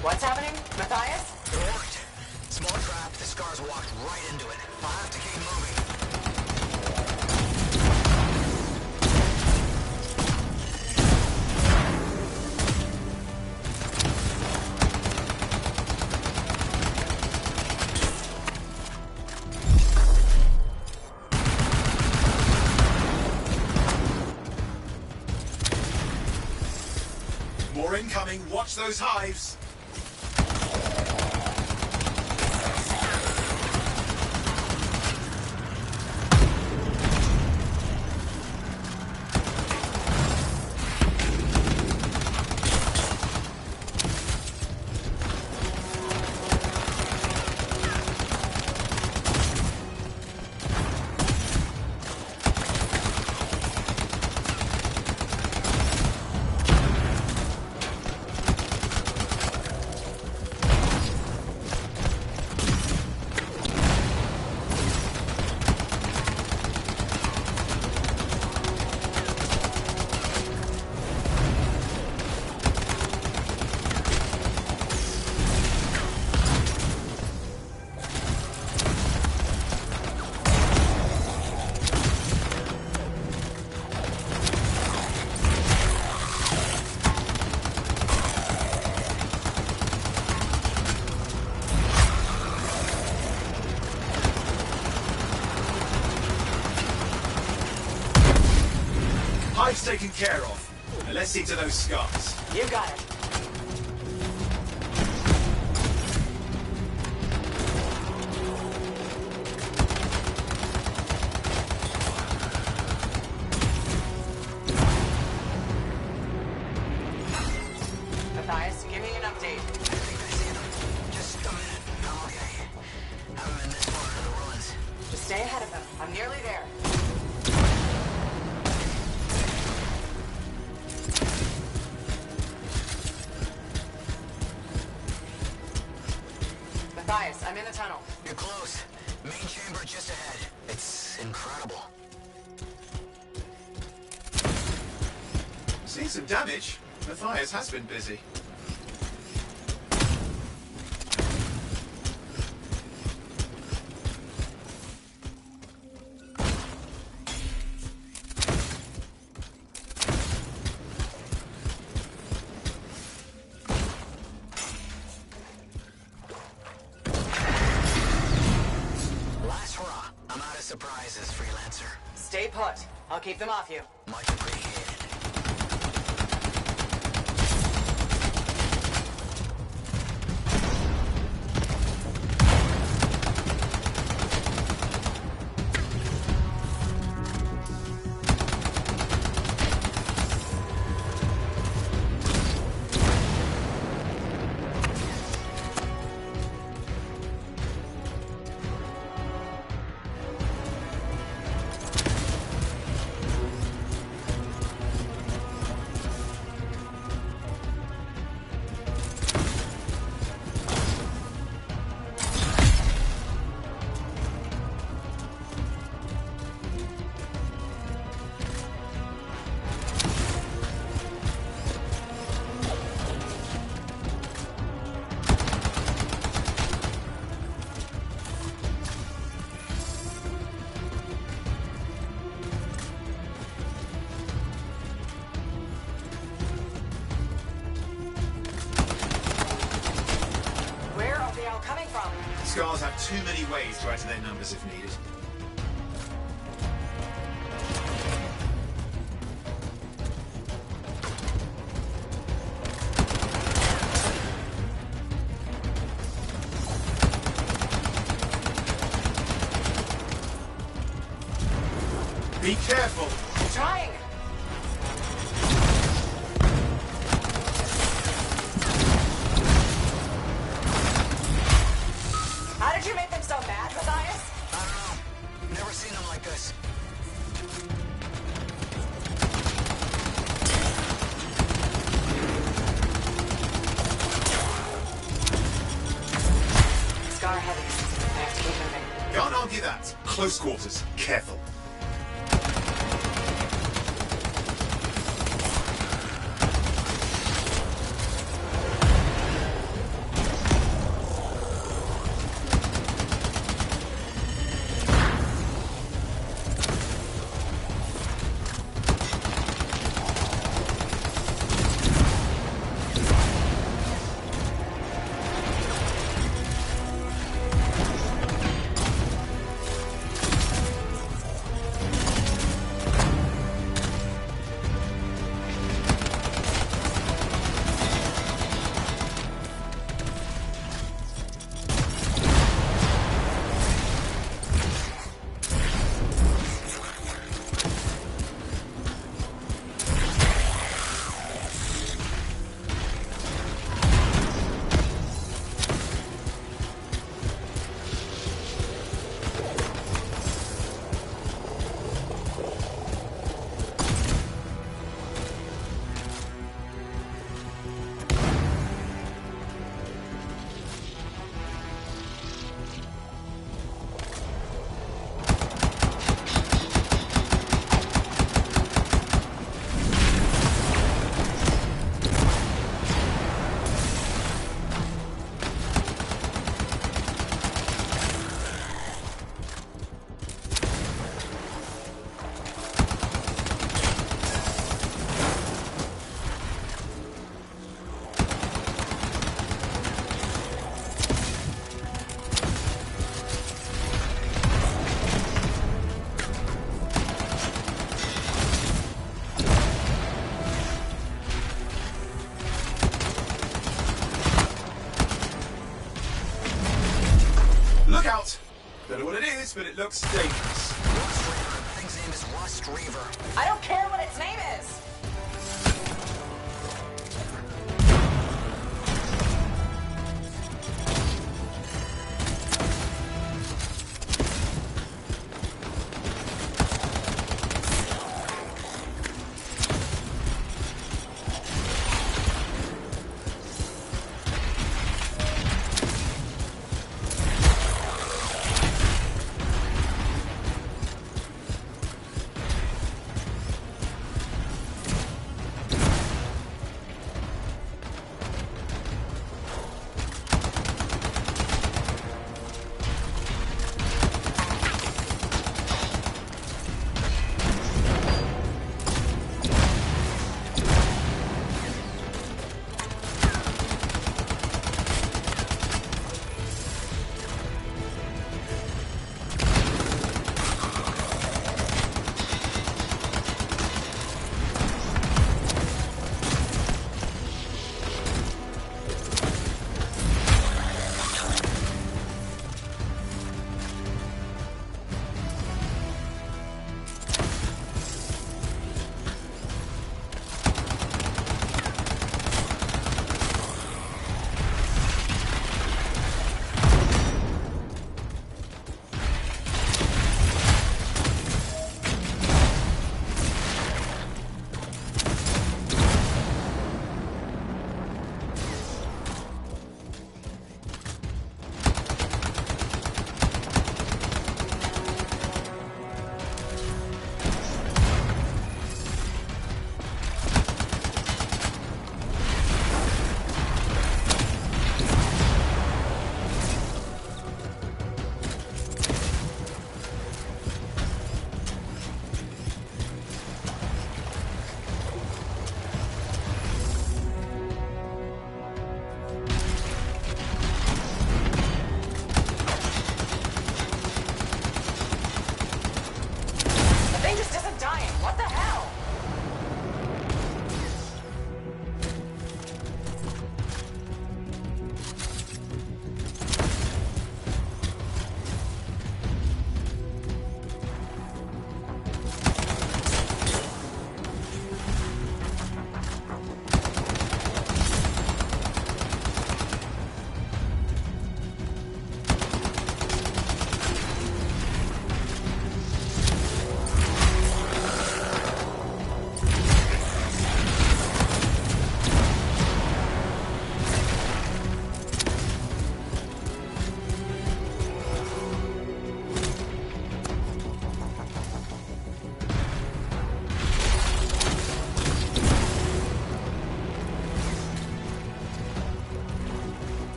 What's happening? Matthias? It worked. Small trap, the scars walked right into it. I'll have to keep moving. More incoming. Watch those hives. Hive's taken care of. Now let's see to those scars. You got it. Matthias, give me an update. I think I see them. Just a minute. I'm okay. Haven't been this far into the ruins. Just stay ahead of them. I'm nearly there. Matthias, I'm in the tunnel. You're close. Main chamber just ahead. It's incredible. Seen some damage. Matthias has been busy. Last hurrah. I'm out of surprises, freelancer. Stay put. I'll keep them off you. Much appreciated. Scars have too many ways to add to their numbers if needed. Be careful! I'm trying! How did you make them so mad, Matthias? I don't know. Never seen them like this. Scar heavy. I have to keep moving. Can't argue that. Close quarters. Careful. Look out! Don't know what it is, but it looks dangerous. Rust Reaver. The thing's name is Rust Reaver. I don't care what its name is!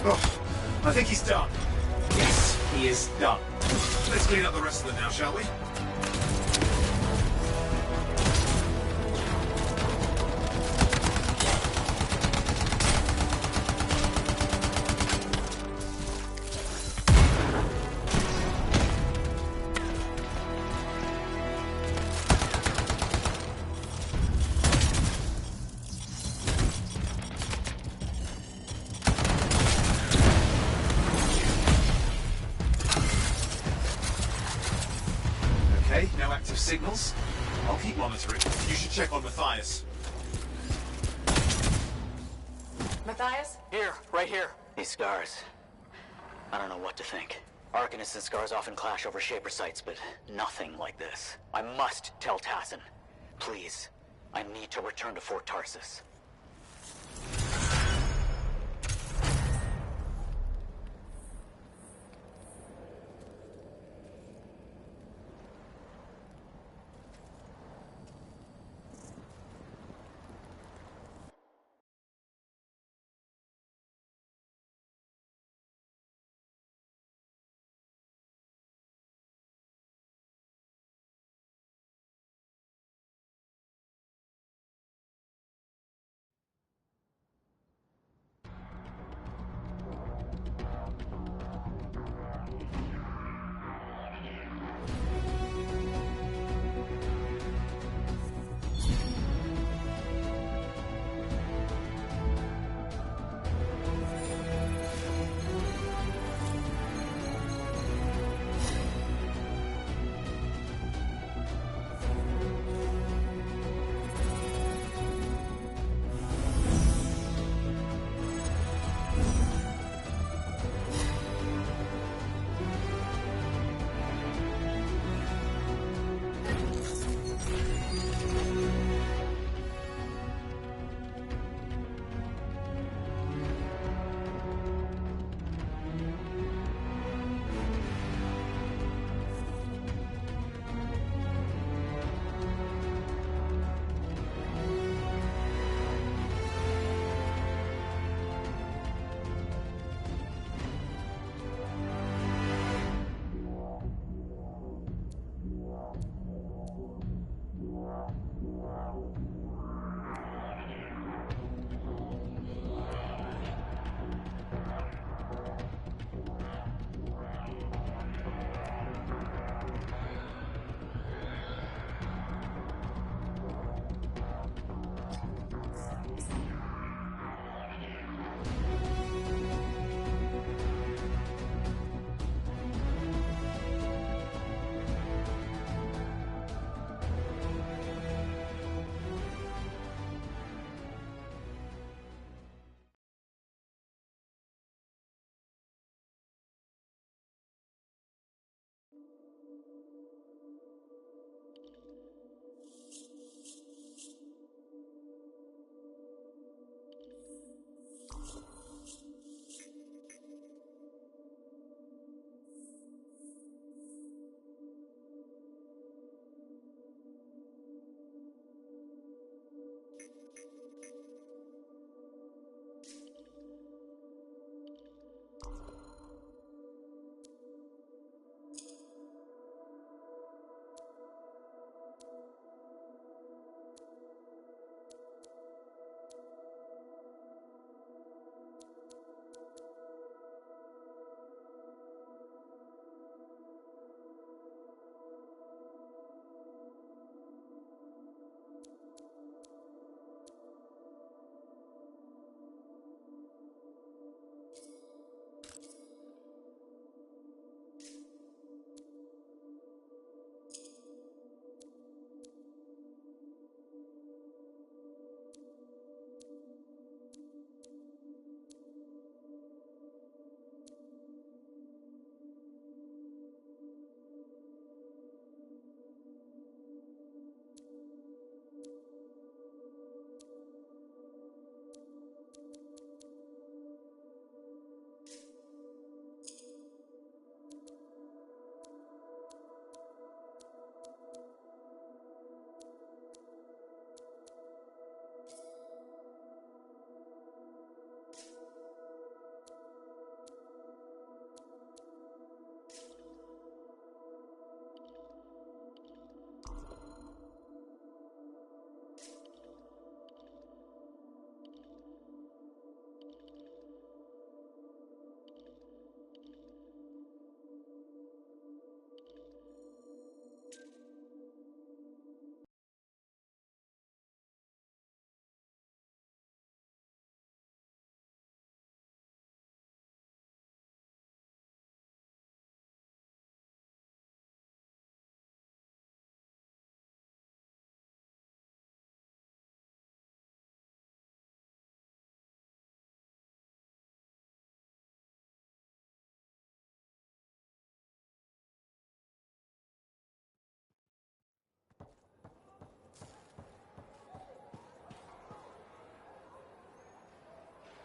Oh, I think he's done. Yes, he is done. Let's clean up the rest of them now, shall we? Okay, no active signals. I'll keep monitoring. You should check on Matthias. Matthias? Here, right here. These scars. I don't know what to think. Arcanists and scars often clash over Shaper sites, but nothing like this. I must tell Tassin. Please. I need to return to Fort Tarsus.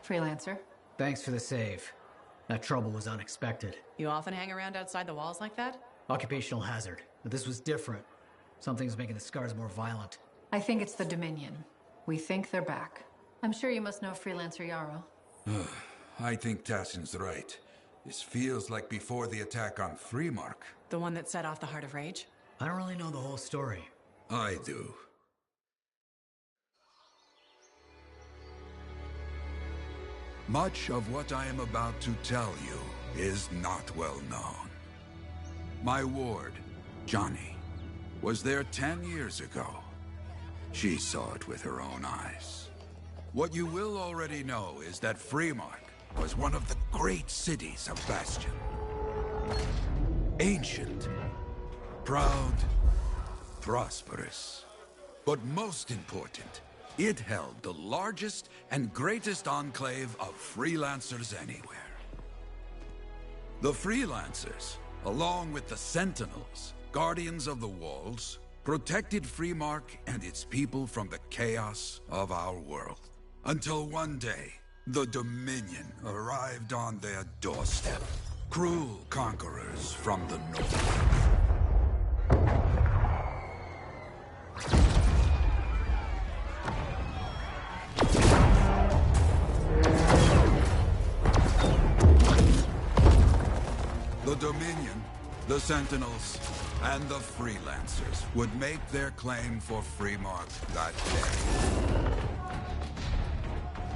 Freelancer. Thanks for the save. That trouble was unexpected. You often hang around outside the walls like that? Occupational hazard. But this was different. Something's making the scars more violent. I think it's the Dominion. We think they're back. I'm sure you must know Freelancer Yarrow. I think Tassin's right. This feels like before the attack on Freemark. The one that set off the Heart of Rage? I don't really know the whole story. I do. Much of what I am about to tell you is not well known. My ward, Johnny, was there 10 years ago. She saw it with her own eyes. What you will already know is that Freemark was one of the great cities of Bastion. Ancient, proud, prosperous. But most important, it held the largest and greatest enclave of freelancers anywhere. The freelancers, along with the Sentinels, guardians of the walls, protected Freemark and its people from the chaos of our world. Until one day, the Dominion arrived on their doorstep. Cruel conquerors from the north. The Dominion, the Sentinels, and the Freelancers would make their claim for Freemark that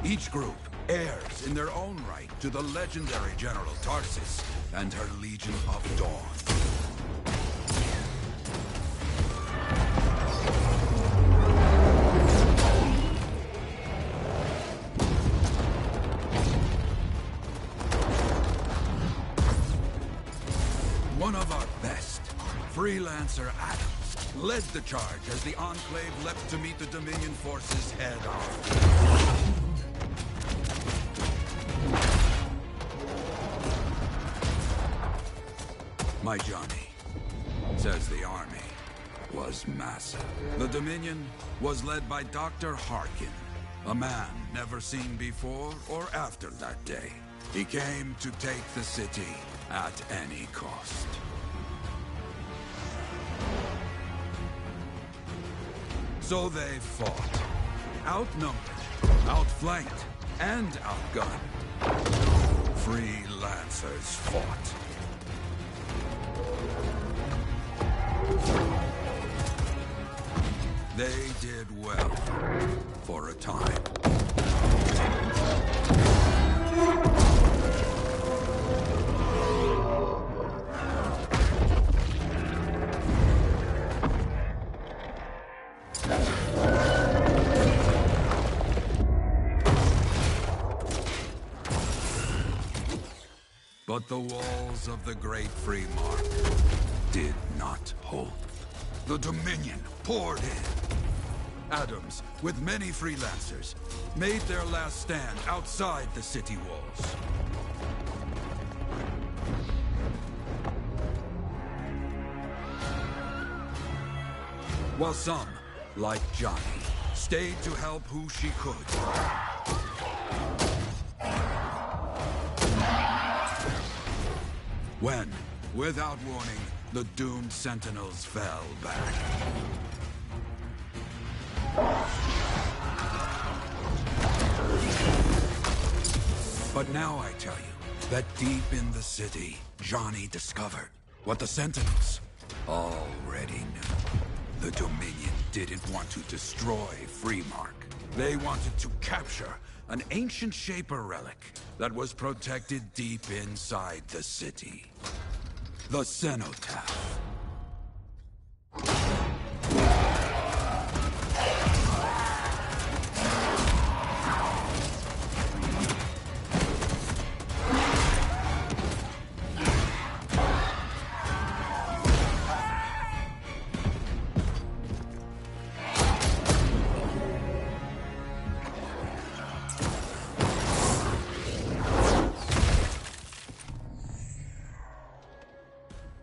day. Each group heirs in their own right to the legendary General Tarsis and her Legion of Dawn. One of our best, Freelancer Adams, led the charge as the Enclave leapt to meet the Dominion forces head-on. My Johnny says the army was massive. The Dominion was led by Dr. Harkin, a man never seen before or after that day. He came to take the city at any cost. So they fought. Outnumbered, outflanked, and outgunned. Freelancers fought. They did well, for a time. But the walls of the Great Freemark did not hold. The Dominion poured in. Adams, with many freelancers, made their last stand outside the city walls. While some, like Johnny, stayed to help who she could. When, without warning, the doomed Sentinels fell back. But now I tell you that deep in the city, Johnny discovered what the Sentinels already knew. The Dominion didn't want to destroy Freemark. They wanted to capture an ancient Shaper relic that was protected deep inside the city. The Cenotaph.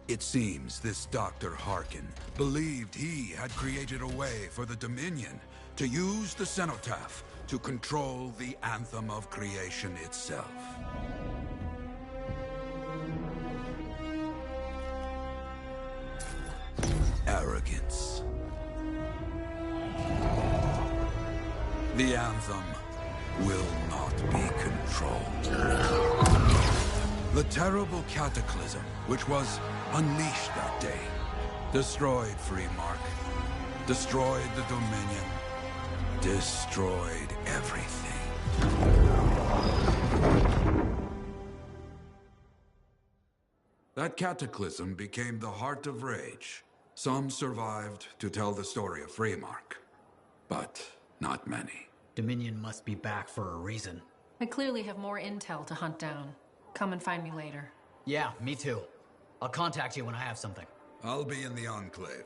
It seems this Dr. Harkin believed he had created a way for the Dominion to use the Cenotaph to control the Anthem of creation itself. Arrogance. The Anthem will not be controlled. The terrible cataclysm which was unleashed that day destroyed Freemark, destroyed the Dominion, destroyed everything. That cataclysm became the heart of Rage. Some survived to tell the story of Freemark, but not many. Dominion must be back for a reason. I clearly have more intel to hunt down. Come and find me later. Yeah, me too. I'll contact you when I have something. I'll be in the Enclave.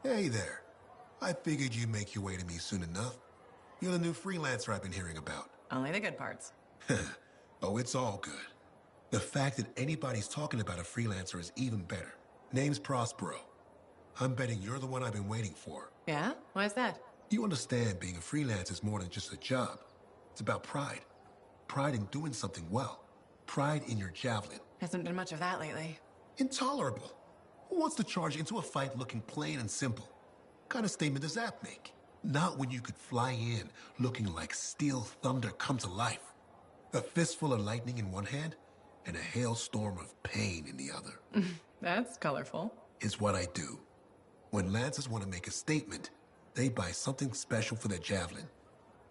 Hey there. I figured you'd make your way to me soon enough. You're the new freelancer I've been hearing about. Only the good parts. Oh, it's all good. The fact that anybody's talking about a freelancer is even better. Name's Prospero. I'm betting you're the one I've been waiting for. Yeah? Why is that? You understand being a freelance is more than just a job. It's about pride. Pride in doing something well. Pride in your javelin. Hasn't been much of that lately. Intolerable. Who wants to charge into a fight looking plain and simple? What kind of statement does that make? Not when you could fly in looking like steel thunder come to life. A fistful of lightning in one hand and a hailstorm of pain in the other. That's colorful. Is what I do. When Lancers want to make a statement, they buy something special for their javelin.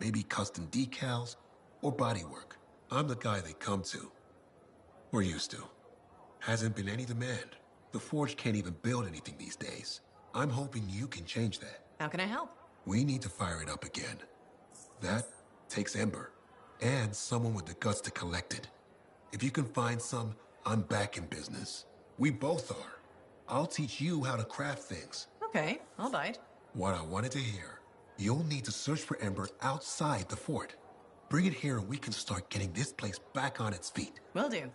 Maybe custom decals or bodywork. I'm the guy they come to. We're used to. Hasn't been any demand. The Forge can't even build anything these days. I'm hoping you can change that. How can I help? We need to fire it up again. That takes Ember. And someone with the guts to collect it. If you can find some, I'm back in business. We both are. I'll teach you how to craft things. Okay, I'll bite. What I wanted to hear. You'll need to search for Ember outside the fort. Bring it here and we can start getting this place back on its feet. Will do.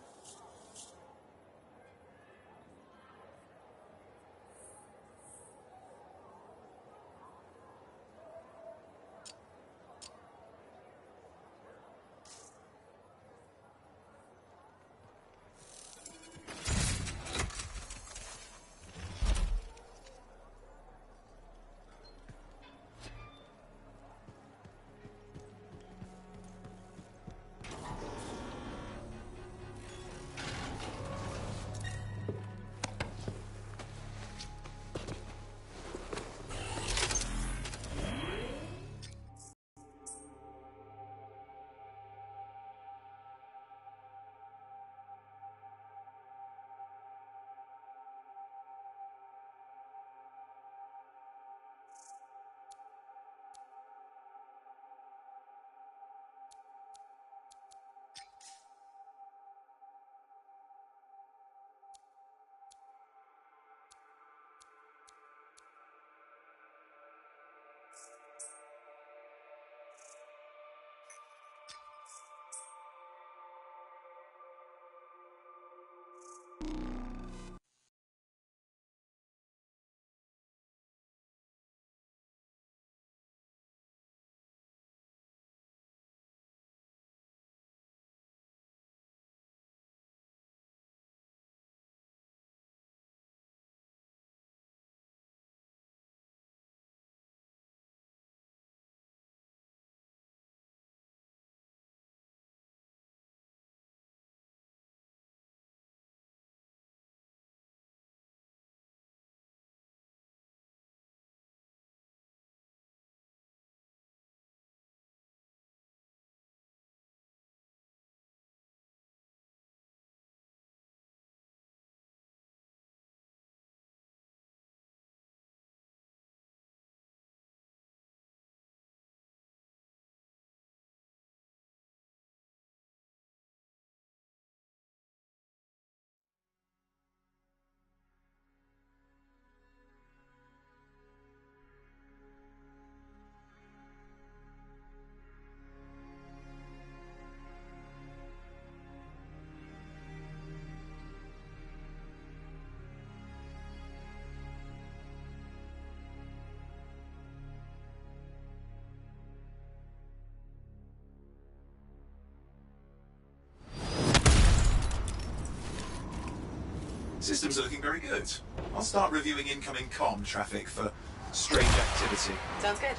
Systems are looking very good. I'll start reviewing incoming comm traffic for strange activity. Sounds good.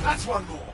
That's one more.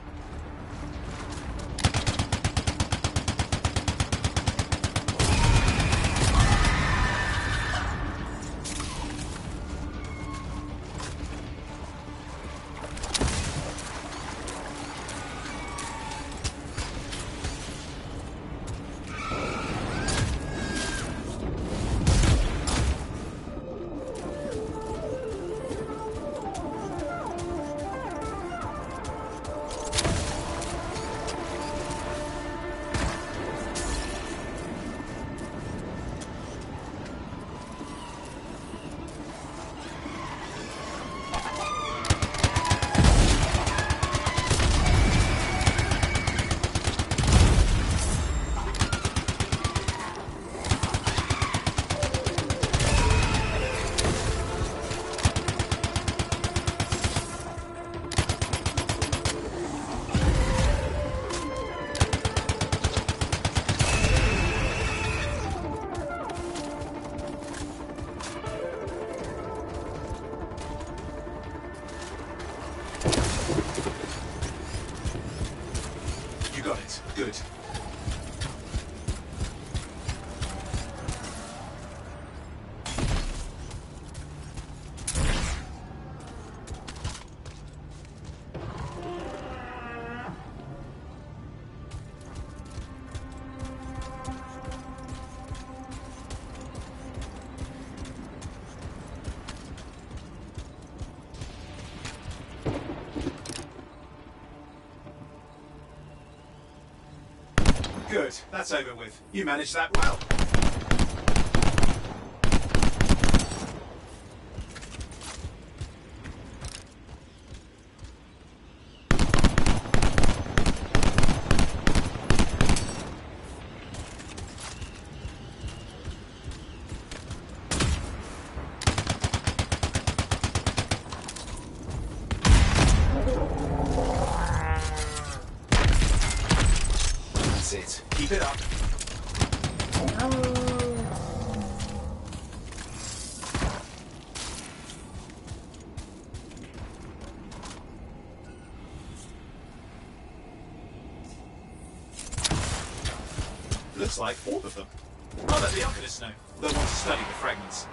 Good, that's over with. You managed that well. That's it. Keep it up. Looks like 4 of them. I'll let the Arcanists know. They'll want to study the fragments.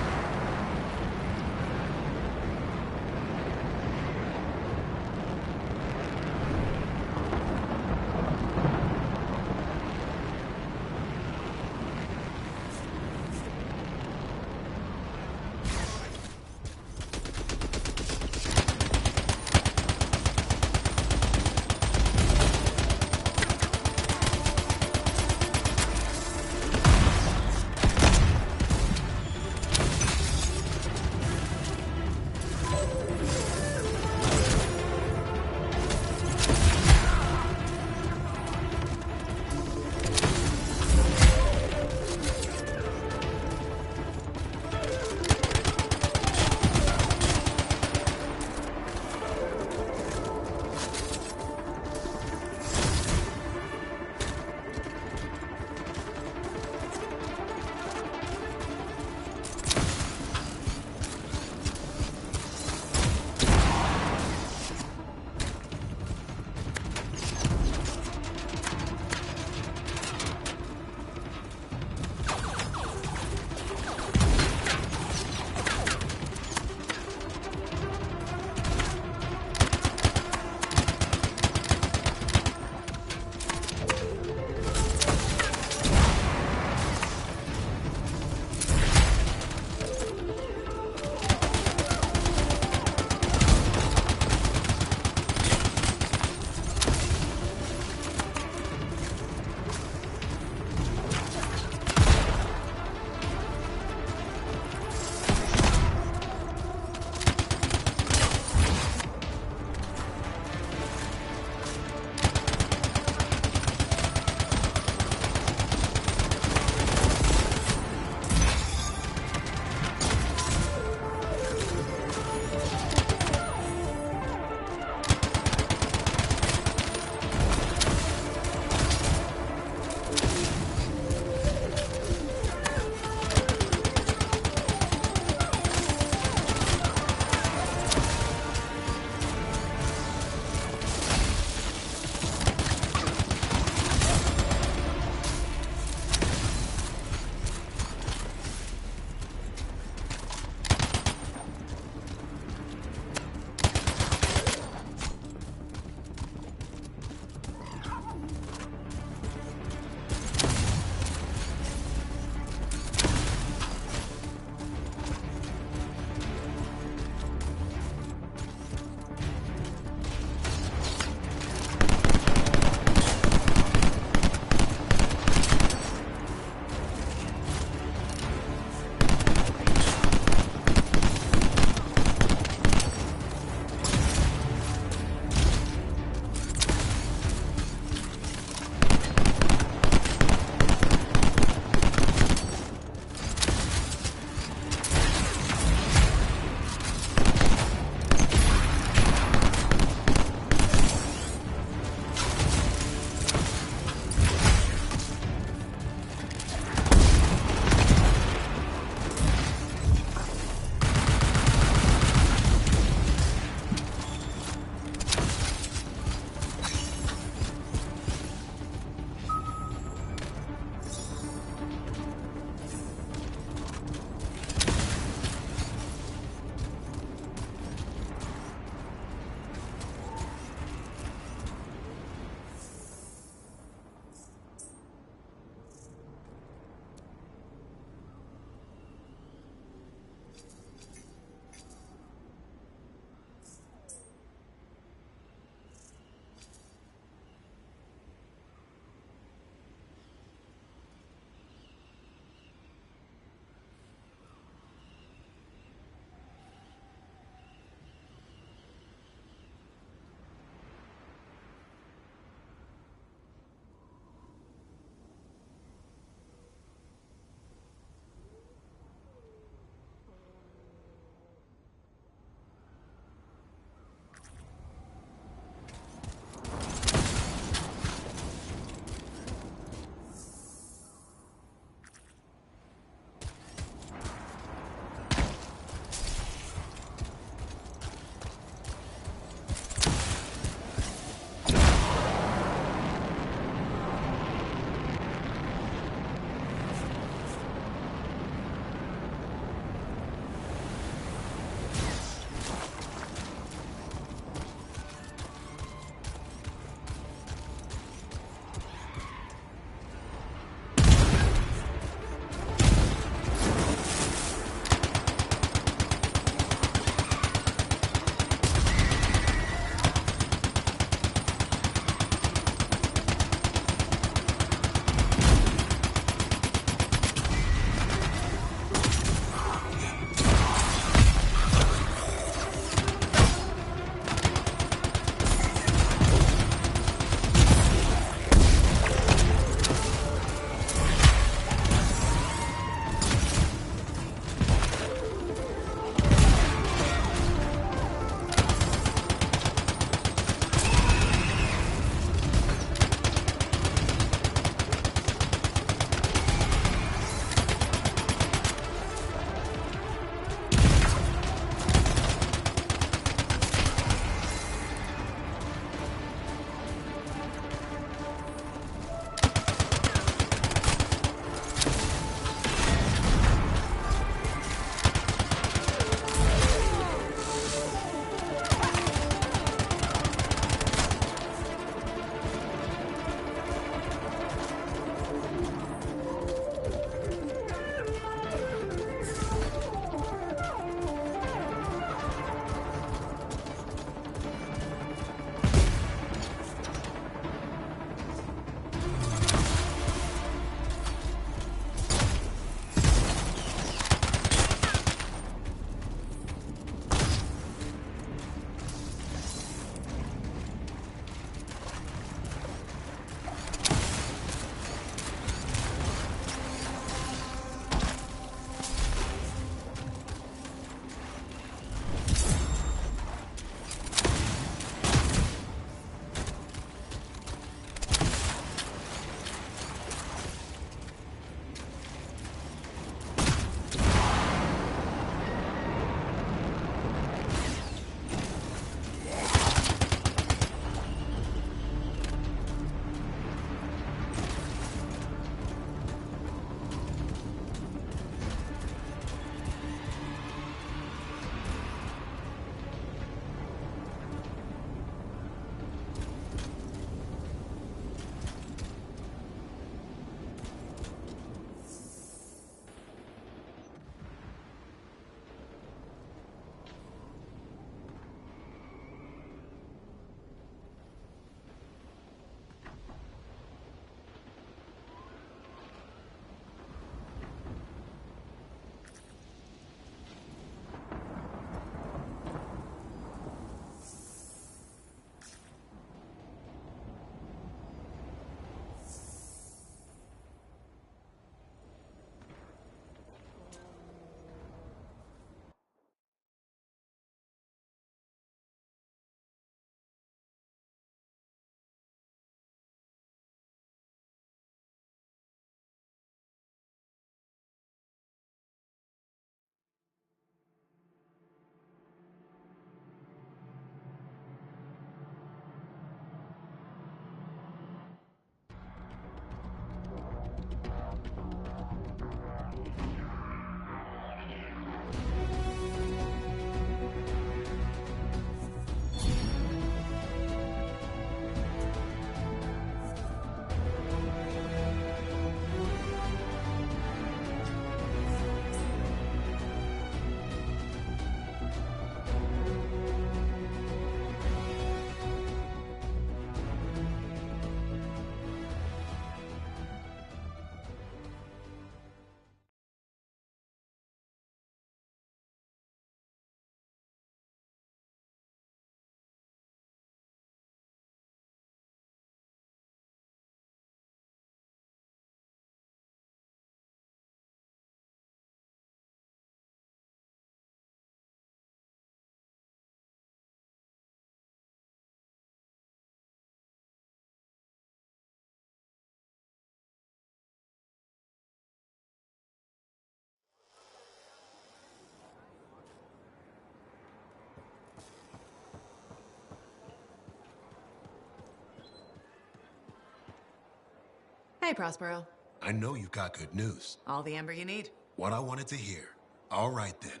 Hey, Prospero. I know you got good news. All the amber you need. What I wanted to hear. All right, then.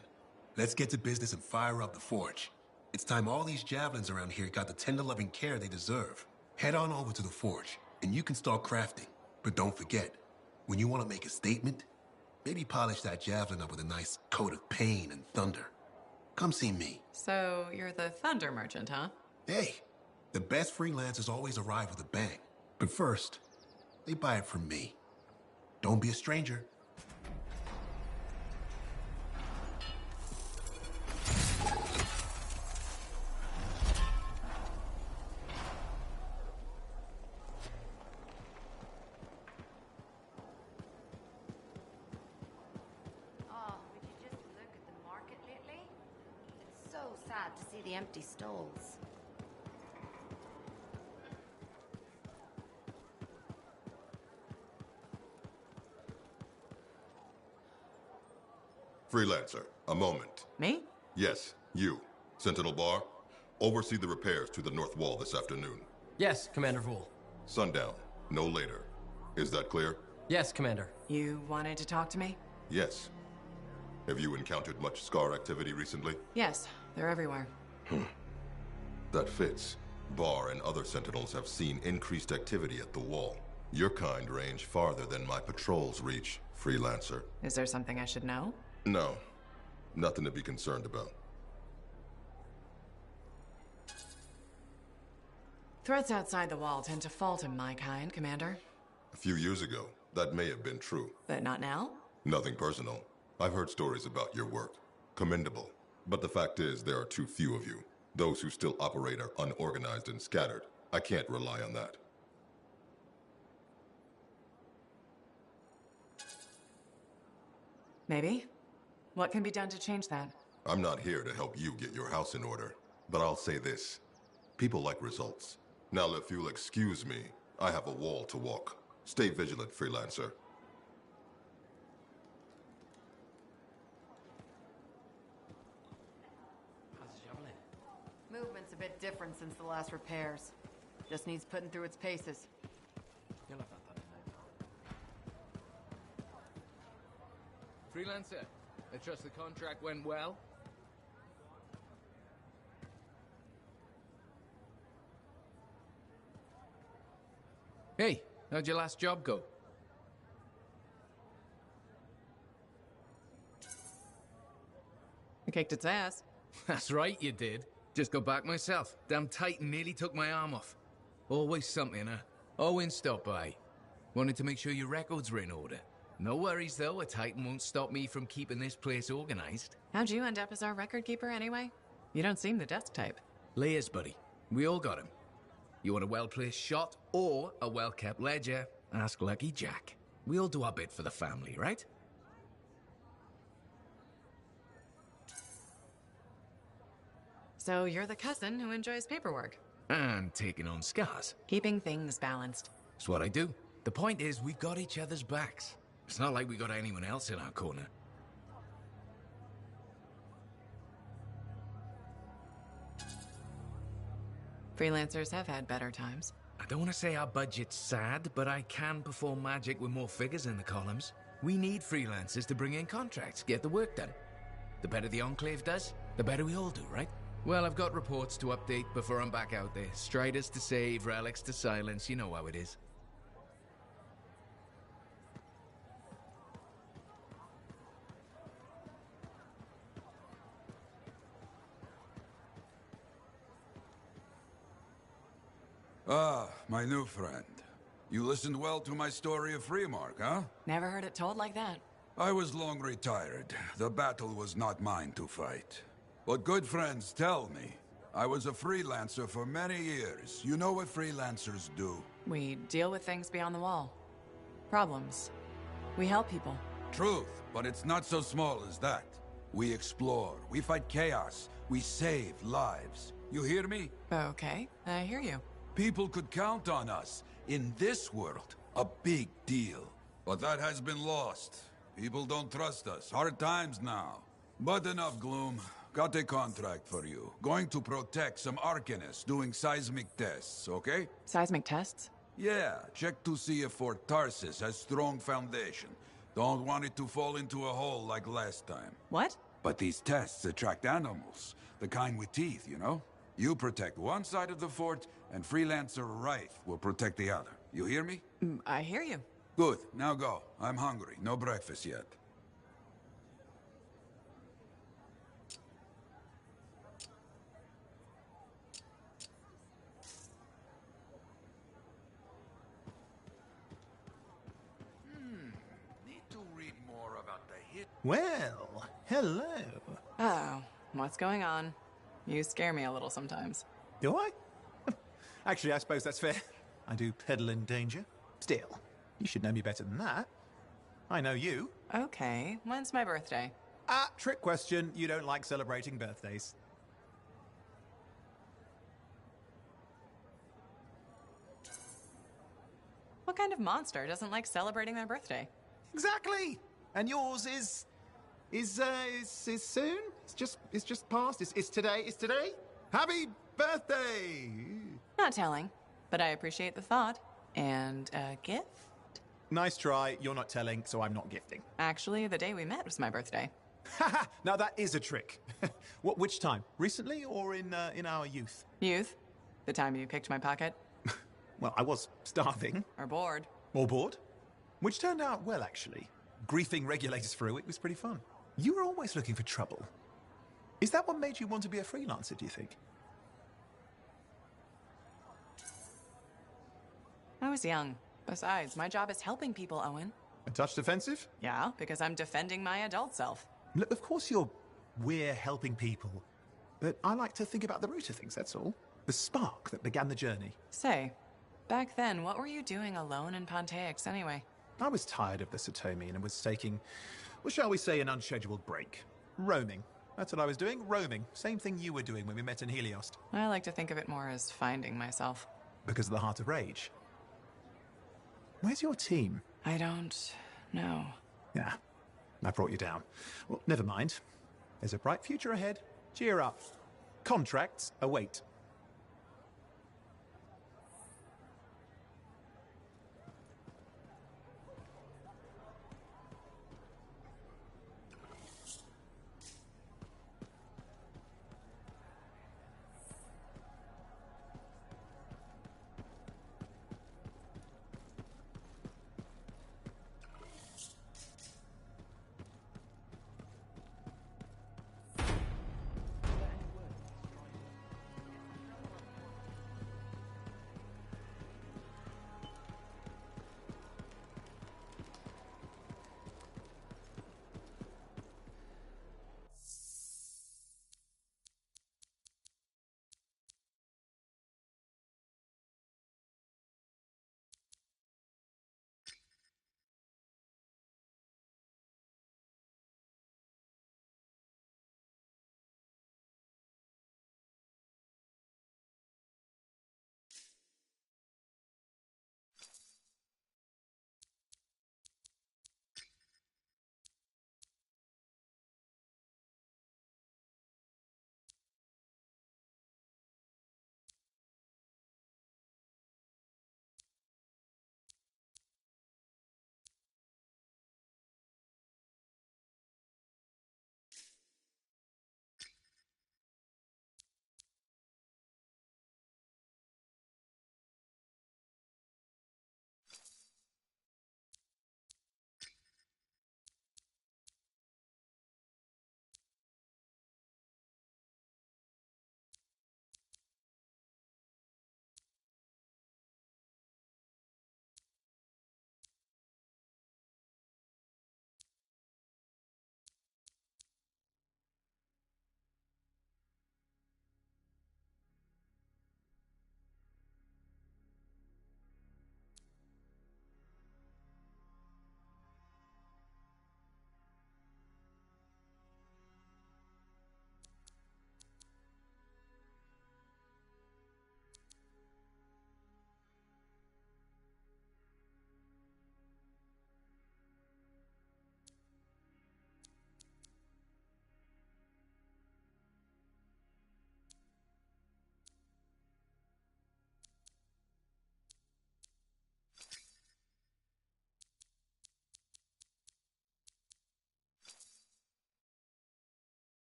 Let's get to business and fire up the forge. It's time all these javelins around here got the tender loving care they deserve. Head on over to the forge, and you can start crafting. But don't forget, when you want to make a statement, maybe polish that javelin up with a nice coat of pain and thunder. Come see me. So, you're the thunder merchant, huh? Hey, the best freelancers always arrive with a bang. But first, they buy it from me. Don't be a stranger. Sad to see the empty stalls. Freelancer, a moment. Me? Yes, you. Sentinel Bar, oversee the repairs to the north wall this afternoon. Yes, Commander Vool. Sundown, no later. Is that clear? Yes, Commander. You wanted to talk to me? Yes. Have you encountered much Scar activity recently? Yes, they're everywhere. That fits. Bar and other Sentinels have seen increased activity at the wall. Your kind range farther than my patrols reach, Freelancer. Is there something I should know? No. Nothing to be concerned about. Threats outside the wall tend to fall to my kind, Commander. A few years ago, that may have been true. But not now? Nothing personal. I've heard stories about your work. Commendable. But the fact is, there are too few of you. Those who still operate are unorganized and scattered. I can't rely on that. Maybe. What can be done to change that? I'm not here to help you get your house in order. But I'll say this. People like results. Now, if you'll excuse me, I have a wall to walk. Stay vigilant, Freelancer. Movement's a bit different since the last repairs. Just needs putting through its paces. Freelancer, I trust the contract went well? Hey, how'd your last job go? I kicked its ass. That's right, you did. Just got back myself. Damn Titan nearly took my arm off. Always something, huh? Owen stopped by. Wanted to make sure your records were in order. No worries, though. A Titan won't stop me from keeping this place organized. How'd you end up as our record keeper, anyway? You don't seem the desk type. Layers, buddy. We all got him. You want a well-placed shot or a well-kept ledger? Ask Lucky Jack. We all do our bit for the family, right? So you're the cousin who enjoys paperwork. And taking on scars. Keeping things balanced. That's what I do. The point is, we've got each other's backs. It's not like we got anyone else in our corner. Freelancers have had better times. I don't want to say our budget's sad, but I can perform magic with more figures in the columns. We need freelancers to bring in contracts, get the work done. The better the Enclave does, the better we all do, right? Well, I've got reports to update before I'm back out there. Striders to save, relics to silence, you know how it is. Ah, my new friend. You listened well to my story of Freemark, huh? Never heard it told like that. I was long retired. The battle was not mine to fight. But good friends tell me, I was a freelancer for many years. You know what freelancers do? We deal with things beyond the wall. Problems. We help people. Truth, but it's not so small as that. We explore, we fight chaos, we save lives. You hear me? Okay, I hear you. People could count on us. In this world, a big deal. But that has been lost. People don't trust us. Hard times now. But enough gloom. Got a contract for you. Going to protect some Arcanists doing seismic tests, okay? Seismic tests? Yeah, check to see if Fort Tarsis has strong foundation. Don't want it to fall into a hole like last time. What? But these tests attract animals. The kind with teeth, you know? You protect one side of the fort, and Freelancer Wraith will protect the other. You hear me? I hear you. Good. Now go. I'm hungry. No breakfast yet. Need to read more about the hit. Well, hello. Oh, what's going on? You scare me a little sometimes. Do I? Actually, I suppose that's fair. I do peddle in danger. Still, you should know me better than that. I know you. Okay, when's my birthday? Ah, trick question. You don't like celebrating birthdays. What kind of monster doesn't like celebrating their birthday? Exactly. And yours is soon. It's just past. It's today. It's today. Happy birthday. Not telling, but I appreciate the thought. And a gift? Nice try. You're not telling, so I'm not gifting. Actually, the day we met was my birthday. Haha. Now that is a trick. Which time? Recently or in our youth? Youth? The time you picked my pocket? Well, I was starving. Or bored. Or bored. Which turned out well, actually. Griefing regulators through it was pretty fun. You were always looking for trouble. Is that what made you want to be a freelancer, do you think? I was young. Besides, my job is helping people, Owen. A touch defensive? Yeah, because I'm defending my adult self. Look, of course we're helping people. But I like to think about the root of things, that's all. The spark that began the journey. Say, back then, what were you doing alone in Pontaix anyway? I was tired of the Satomi and was taking, well, shall we say, an unscheduled break. Roaming. That's what I was doing, roaming. Same thing you were doing when we met in Heliost. I like to think of it more as finding myself. Because of the Heart of Rage. Where's your team? I don't know. Yeah, I brought you down. Well, never mind. There's a bright future ahead. Cheer up. Contracts await.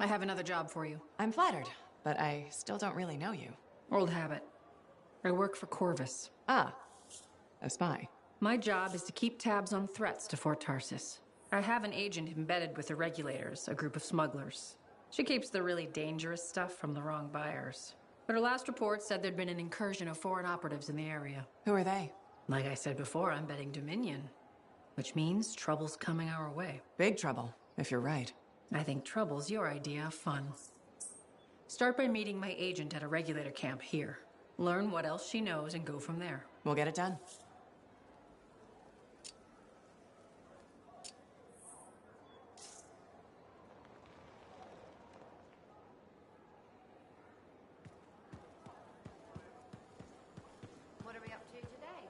I have another job for you. I'm flattered, but I still don't really know you. Old habit. I work for Corvus. Ah, a spy. My job is to keep tabs on threats to Fort Tarsis. I have an agent embedded with the regulators, a group of smugglers. She keeps the really dangerous stuff from the wrong buyers. But her last report said there'd been an incursion of foreign operatives in the area. Who are they? Like I said before, I'm betting Dominion. Which means trouble's coming our way. Big trouble, if you're right. I think trouble's your idea of fun. Start by meeting my agent at a regulator camp here. Learn what else she knows and go from there. We'll get it done. What are we up to today?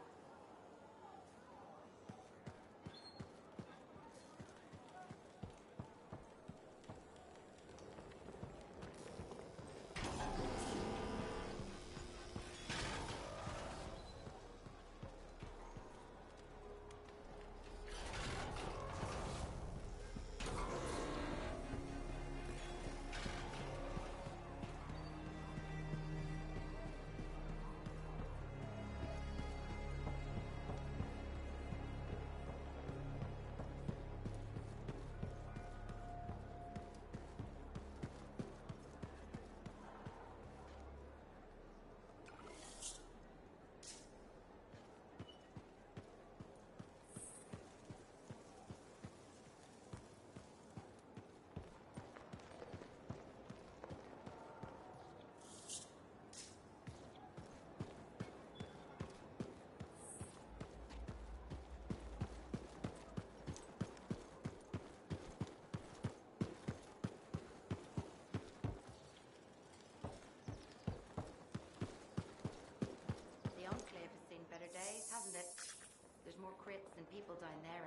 The Enclave has seen better days, hasn't it? There's more crates than people down there